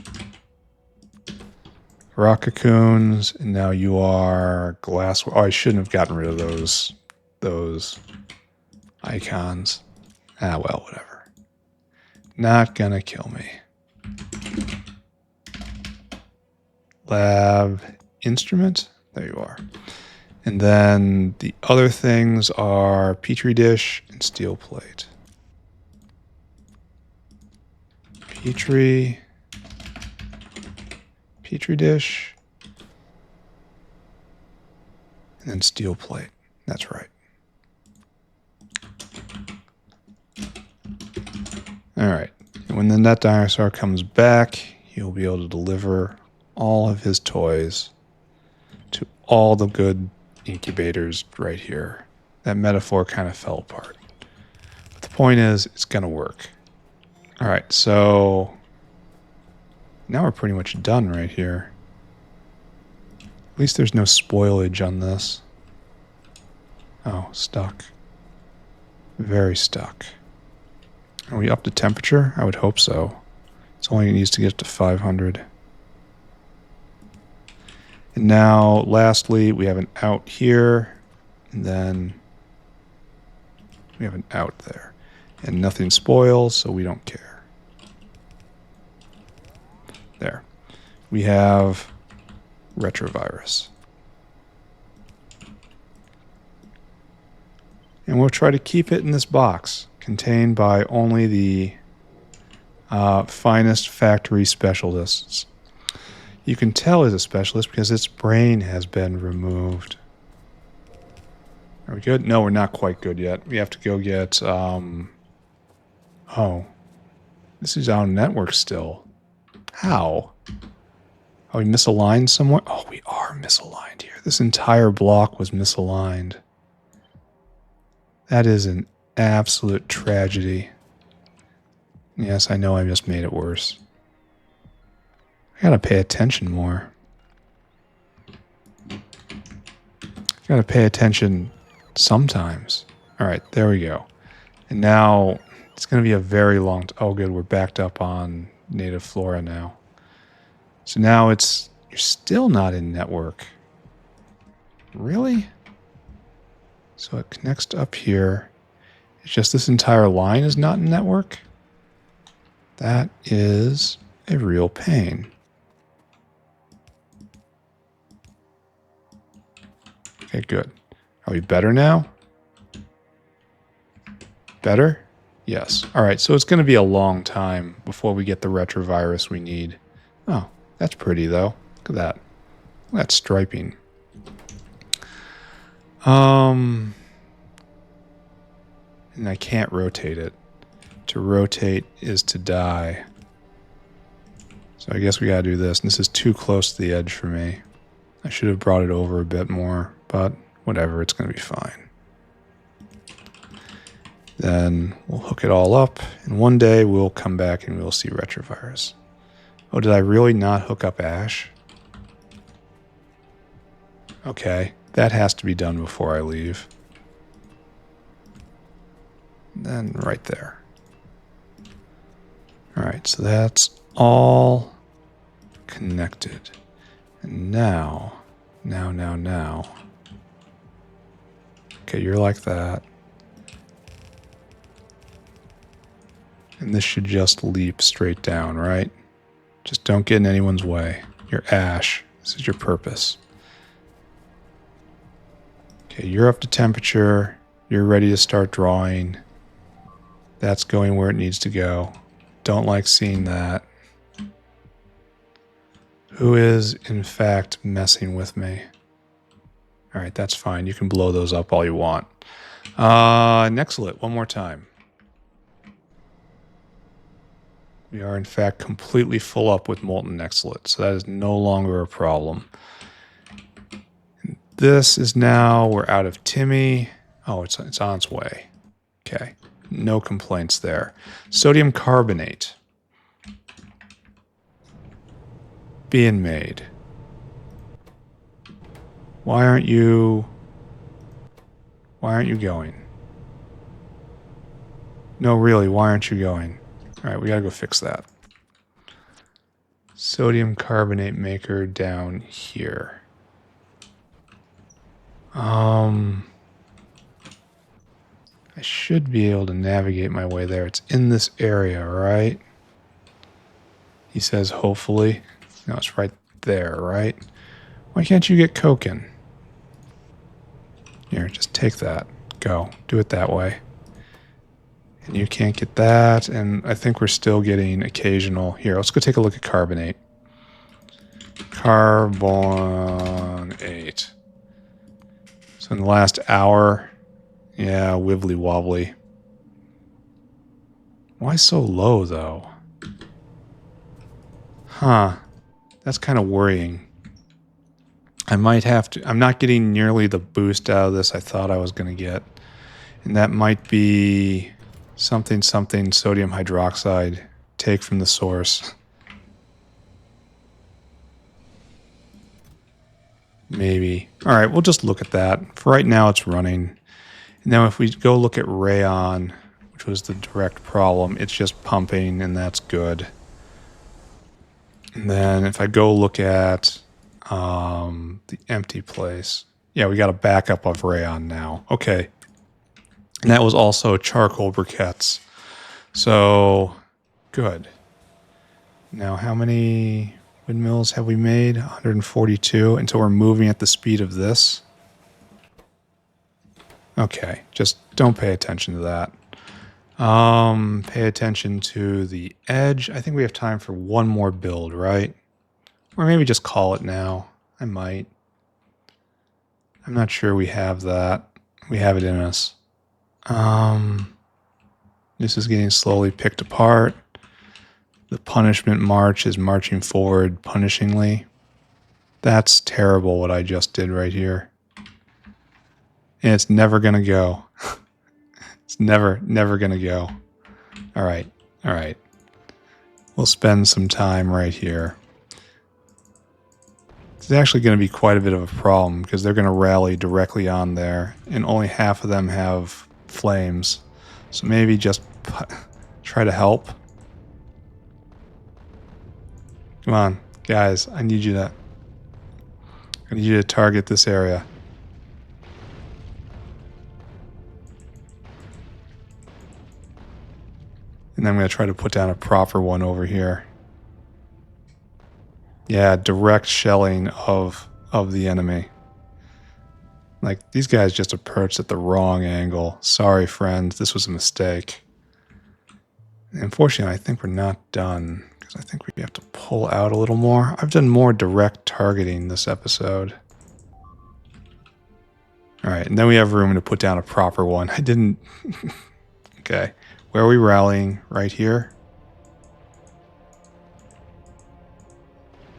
Speaker 1: Rock cocoons, and now you are glass. Oh, I shouldn't have gotten rid of those icons. Ah, well, whatever. Not gonna kill me. Lab instrument. There you are. And then the other things are petri dish and steel plate. Petri dish, and then steel plate. That's right. All right. And when the net dinosaur comes back, he'll be able to deliver all of his toys to all the good incubators right here. That metaphor kind of fell apart. But the point is, it's going to work. All right, so now we're pretty much done right here. At least there's no spoilage on this. Oh, stuck. Very stuck. Are we up to temperature? I would hope so. It's only needs to get to 500. And now, lastly, we have an out here, and then we have an out there. And nothing spoils, so we don't care. There. We have Retrovirus. And we'll try to keep it in this box, contained by only the finest factory specialists. You can tell it's a specialist because its brain has been removed. Are we good? No, we're not quite good yet. We have to go get... oh. This is our network still. How? Are we misaligned somewhere? Oh, we are misaligned here. This entire block was misaligned. That is an absolute tragedy. Yes, I know I just made it worse. I gotta pay attention more. Gotta pay attention sometimes. Alright, there we go. And now it's gonna be a very long... oh good, we're backed up on native flora now. So now you're still not in network. Really? So it connects to up here. It's just this entire line is not in network. That is a real pain. Okay, good. Are we better now? Better? Yes. All right, so it's going to be a long time before we get the retrovirus we need. Oh, that's pretty, though. Look at that. Look at that striping. And I can't rotate it. To rotate is to die. So I guess we gotta do this. And this is too close to the edge for me. I should have brought it over a bit more, but whatever, it's gonna be fine. Then we'll hook it all up, and one day we'll come back and we'll see retrovirus. Oh, did I really not hook up Ash? Okay, that has to be done before I leave. And then right there. All right, so that's all connected. And now. Okay, you're like that. And this should just leap straight down, right? Just don't get in anyone's way. You're Ash. This is your purpose. Okay, you're up to temperature. You're ready to start drawing. That's going where it needs to go. Don't like seeing that. Who is, in fact, messing with me? All right, that's fine. You can blow those up all you want. Nexelit, one more time. We are, in fact, completely full up with molten Nexelit, so that is no longer a problem. And this is now, we're out of Timmy. Oh, it's on its way. Okay, no complaints there. Sodium carbonate. Being made. Why aren't you going? No, really, why aren't you going? All right, we gotta go fix that. Sodium carbonate maker down here. I should be able to navigate my way there. It's in this area, right? He says, hopefully. No, it's right there, right? Why can't you get coking? Here, just take that. Go. Do it that way. And you can't get that. And I think we're still getting occasional. Here, let's go take a look at carbonate. Carbonate. So in the last hour, yeah, wibbly wobbly. Why so low, though? Huh. That's kind of worrying. I might have to... I'm not getting nearly the boost out of this I thought I was going to get. And that might be something sodium hydroxide. Take from the source. Maybe. All right, we'll just look at that. For right now, it's running. And now if we go look at rayon, which was the direct problem, it's just pumping, and that's good. And then if I go look at the empty place, yeah, we got a backup of rayon now. Okay. And that was also charcoal briquettes. So, good. Now, how many windmills have we made? 142 until we're moving at the speed of this. Okay, just don't pay attention to that. Pay attention to the edge. I think we have time for one more build, right? Or maybe just call it now. I might. I'm not sure we have that. We have it in us. This is getting slowly picked apart. The punishment march is marching forward punishingly. That's terrible what I just did right here. And it's never going to go. It's never going to go. All right. We'll spend some time right here. It's actually going to be quite a bit of a problem because they're going to rally directly on there and only half of them have flames. So maybe just try to help. Come on, guys, I need you to target this area. And then I'm going to try to put down a proper one over here. Yeah, direct shelling of the enemy. Like, these guys just approached at the wrong angle. Sorry, friends, this was a mistake. Unfortunately, I think we're not done, because I think we have to pull out a little more. I've done more direct targeting this episode. Alright, and then we have room to put down a proper one. I didn't... Okay. Where are we rallying? Right here?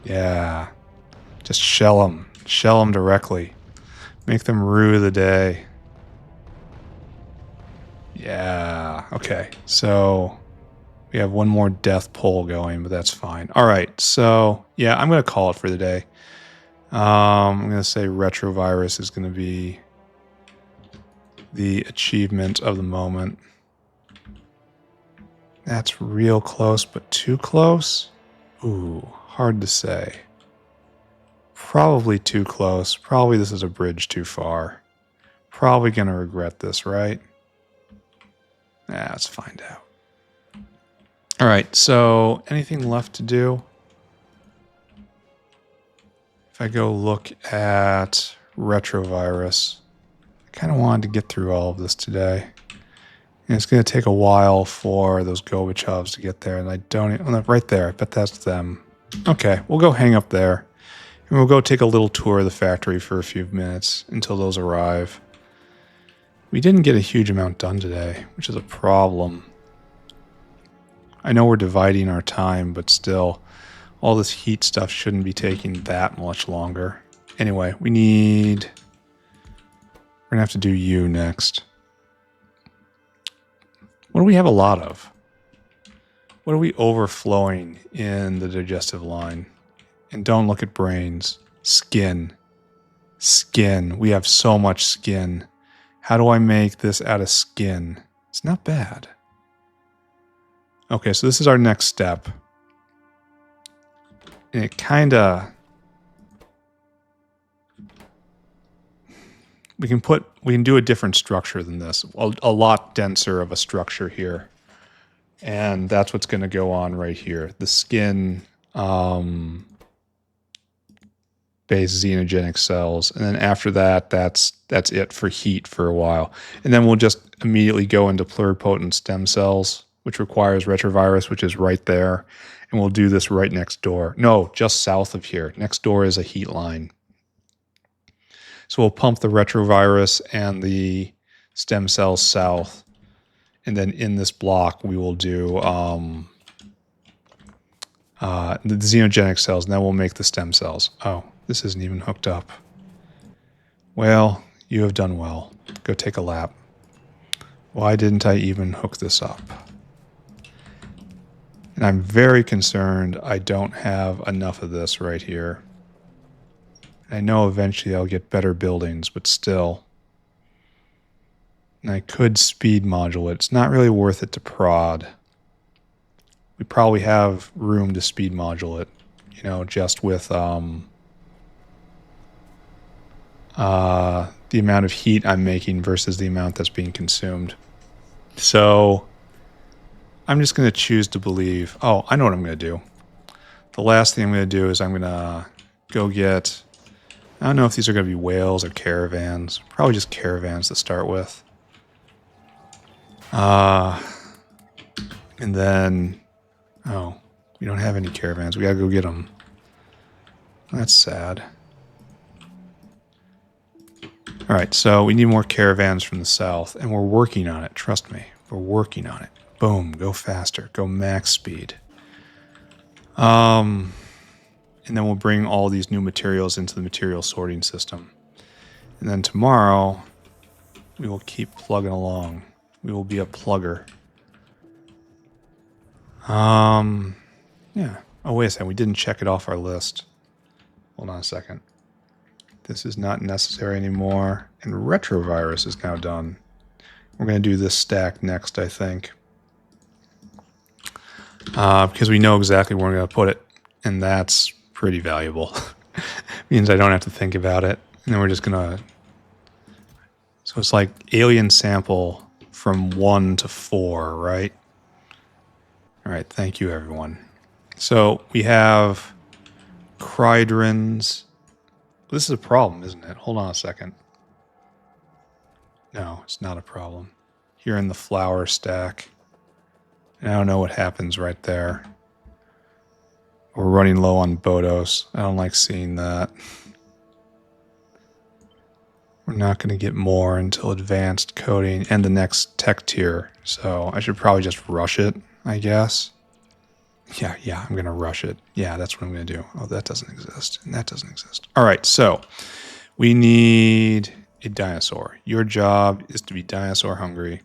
Speaker 1: Yeah. Just shell them. Shell them directly. Make them rue the day. Yeah. Okay. So we have one more death pull going, but that's fine. All right. So yeah, I'm going to call it for the day. I'm going to say Retrovirus is going to be the achievement of the moment. That's real close, but too close? Ooh, hard to say. Probably too close. Probably this is a bridge too far. Probably going to regret this, right? Let's find out. All right, so anything left to do? If I go look at Retrovirus, I kind of wanted to get through all of this today. And it's going to take a while for those Gorbachevs to get there. And I don't even... Oh, right there. I bet that's them. Okay, we'll go hang up there. And we'll go take a little tour of the factory for a few minutes until those arrive. We didn't get a huge amount done today, which is a problem. I know we're dividing our time, but still, all this heat stuff shouldn't be taking that much longer. Anyway, we're going to have to do you next. What do we have a lot of? What are we overflowing in the digestive line? And don't look at brains. Skin. Skin. We have so much skin. How do I make this out of skin? It's not bad. Okay, so this is our next step. And it kind of... We can do a different structure than this. A lot denser of a structure here. And that's what's going to go on right here. The skin based xenogenic cells. And then after that, that's it for heat for a while. And then we'll just immediately go into pluripotent stem cells, which requires retrovirus, which is right there. And we'll do this right next door. No, just south of here. Next door is a heat line. So we'll pump the retrovirus and the stem cells south. And then in this block, we will do the xenogenic cells, and then we'll make the stem cells. Oh, this isn't even hooked up. Well, you have done well. Go take a lap. Why didn't I even hook this up? And I'm very concerned I don't have enough of this right here. I know eventually I'll get better buildings, but still. And I could speed modulate. It's not really worth it to prod. We probably have room to speed modulate, you know, just with the amount of heat I'm making versus the amount that's being consumed. So I'm just going to choose to believe. Oh, I know what I'm going to do. The last thing I'm going to do is I'm going to go get... I don't know if these are going to be whales or caravans. Probably just caravans to start with. And then... Oh, we don't have any caravans. We got to go get them. That's sad. All right, so we need more caravans from the south, and we're working on it. Trust me, we're working on it. Boom, go faster, go max speed. And then we'll bring all these new materials into the material sorting system. And then tomorrow, we will keep plugging along. We will be a plugger. Yeah. Oh, wait a second. We didn't check it off our list. Hold on a second. This is not necessary anymore. And Retrovirus is now done. We're going to do this stack next, I think. Because we know exactly where we're going to put it. And that's pretty valuable. Means I don't have to think about it. And then we're just going to... So it's like alien sample from 1 to 4, right? All right, thank you, everyone. So we have Cridrins. This is a problem, isn't it? Hold on a second. No, it's not a problem. Here in the flower stack. And I don't know what happens right there. We're running low on Bodos. I don't like seeing that. We're not going to get more until advanced coding and the next tech tier. So I should probably just rush it, I guess. Yeah, I'm going to rush it. Yeah, that's what I'm going to do. Oh, that doesn't exist. And that doesn't exist. All right, so we need a dinosaur. Your job is to be dinosaur hungry.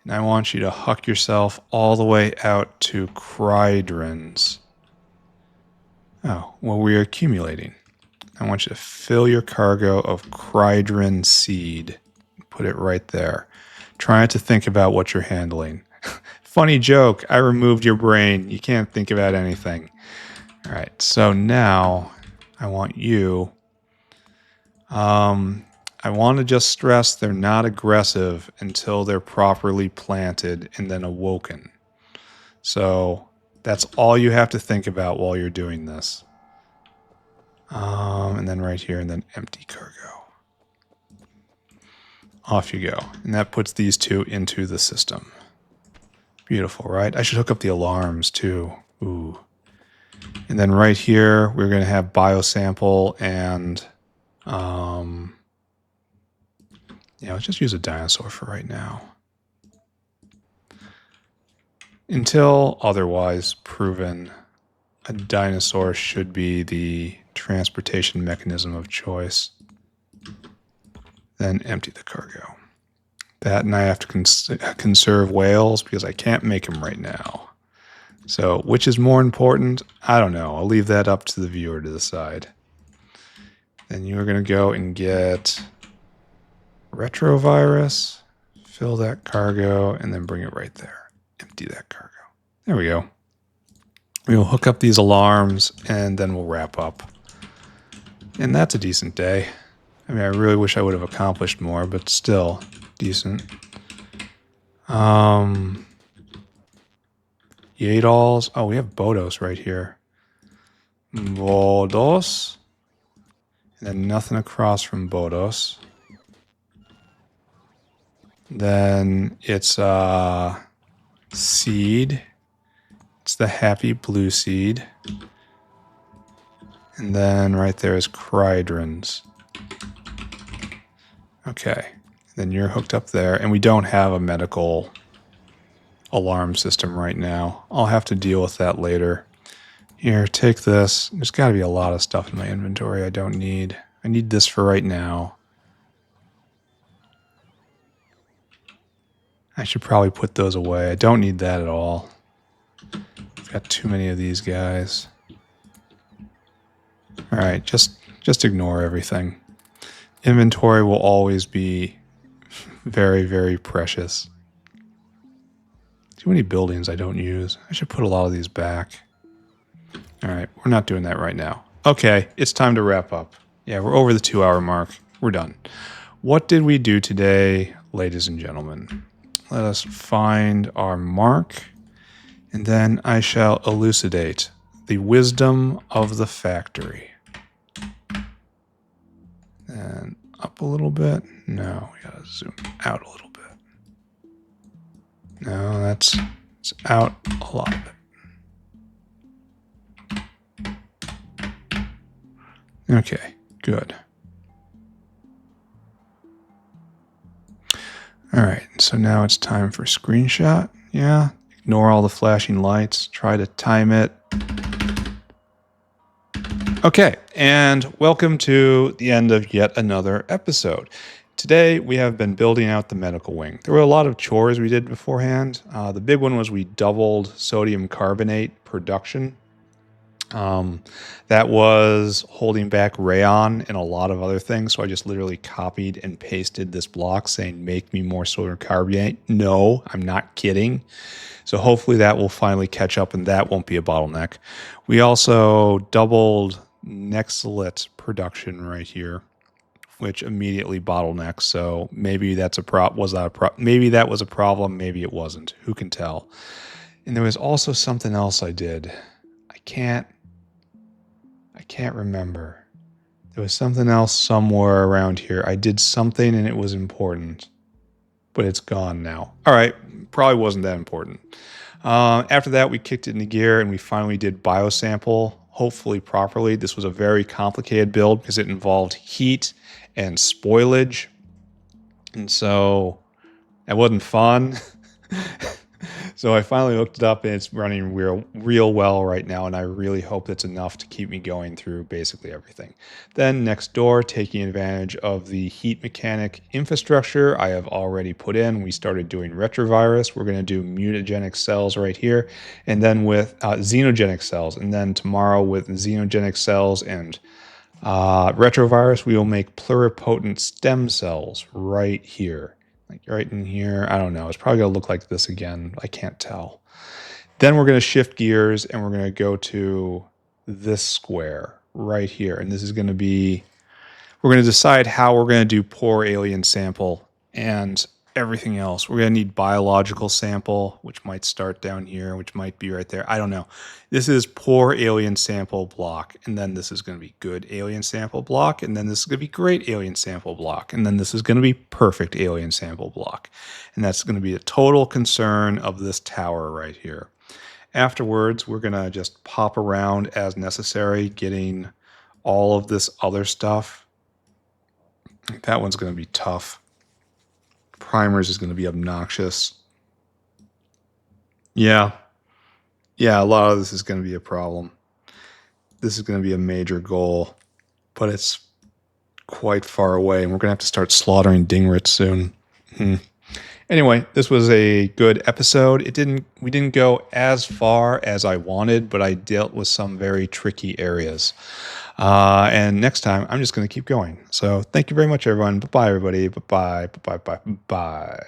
Speaker 1: And I want you to huck yourself all the way out to Cridrins. Oh, well, we're accumulating. I want you to fill your cargo of Cridrin seed. Put it right there. Try not to think about what you're handling. Funny joke. I removed your brain. You can't think about anything. All right. So now I want you. I want to just stress they're not aggressive until they're properly planted and then awoken. So that's all you have to think about while you're doing this. And then right here, and then empty cargo. Off you go. And that puts these two into the system. Beautiful, right? I should hook up the alarms too. Ooh. And then right here, we're going to have Biosample and, yeah, let's just use a dinosaur for right now. Until otherwise proven, a dinosaur should be the transportation mechanism of choice. Then empty the cargo. That, and I have to conserve whales because I can't make them right now. So, which is more important? I don't know. I'll leave that up to the viewer to decide. Then you are going to go and get Retrovirus, fill that cargo, and then bring it right there. Empty that cargo. There we go. We'll hook up these alarms, and then we'll wrap up. And that's a decent day. I mean, I really wish I would have accomplished more, but still decent. Yadals. Oh, we have Bodos right here. Bodos. And then nothing across from Bodos. Then it's seed. It's the happy blue seed. And then right there is Crydrons. Okay. Then you're hooked up there. And we don't have a medical alarm system right now. I'll have to deal with that later. Here, take this. There's got to be a lot of stuff in my inventory I don't need. I need this for right now. I should probably put those away. I don't need that at all. I've got too many of these guys. All right, just ignore everything. Inventory will always be very, very precious. Too many buildings I don't use. I should put a lot of these back. All right, we're not doing that right now. Okay, it's time to wrap up. Yeah, we're over the 2-hour mark. We're done. What did we do today, ladies and gentlemen? Let us find our mark, and then I shall elucidate the wisdom of the factory. And up a little bit. No, we gotta zoom out a little bit. No, that's it's out a lot of it. Okay, good. All right, so now it's time for screenshot. Yeah, ignore all the flashing lights. Try to time it. Okay, and welcome to the end of yet another episode. Today, we have been building out the medical wing. There were a lot of chores we did beforehand. The big one was we doubled sodium carbonate production. That was holding back rayon and a lot of other things. So I just literally copied and pasted this block saying, make me more sodium carbonate. No, I'm not kidding. So hopefully that will finally catch up and that won't be a bottleneck. We also doubled Nexelit production right here, which immediately bottlenecks. So maybe that's maybe that was a problem. Maybe it wasn't. Who can tell? And there was also something else I did. I can't remember. There was something else somewhere around here. I did something and it was important, but it's gone now. All right, probably wasn't that important. After that, we kicked it into gear and we finally did Biosample, hopefully properly. This was a very complicated build because it involved heat and spoilage. And so that wasn't fun. So I finally hooked it up and it's running real well right now. And I really hope that's enough to keep me going through basically everything. Then next door, taking advantage of the heat mechanic infrastructure I have already put in, we started doing retrovirus. We're going to do mutagenic cells right here. And then with xenogenic cells. And then tomorrow with xenogenic cells and retrovirus, we will make pluripotent stem cells right here. Like right in here. I don't know. It's probably going to look like this again. I can't tell. Then we're going to shift gears and we're going to go to this square right here. And this is going to be, we're going to decide how we're going to do poor alien sample and everything else. We're going to need biological sample, which might start down here, which might be right there. I don't know. This is poor alien sample block. And then this is going to be good alien sample block. And then this is going to be great alien sample block. And then this is going to be perfect alien sample block. And that's going to be the total concern of this tower right here. Afterwards, we're going to just pop around as necessary, getting all of this other stuff. That one's going to be tough. Primers is going to be obnoxious. Yeah. Yeah, a lot of this is going to be a problem. This is going to be a major goal, but it's quite far away, and we're going to have to start slaughtering dingrits soon. Anyway, this was a good episode. We didn't go as far as I wanted, but I dealt with some very tricky areas. And next time, I'm just going to keep going. So thank you very much, everyone. Bye-bye, everybody. Bye-bye. Bye-bye. Bye-bye.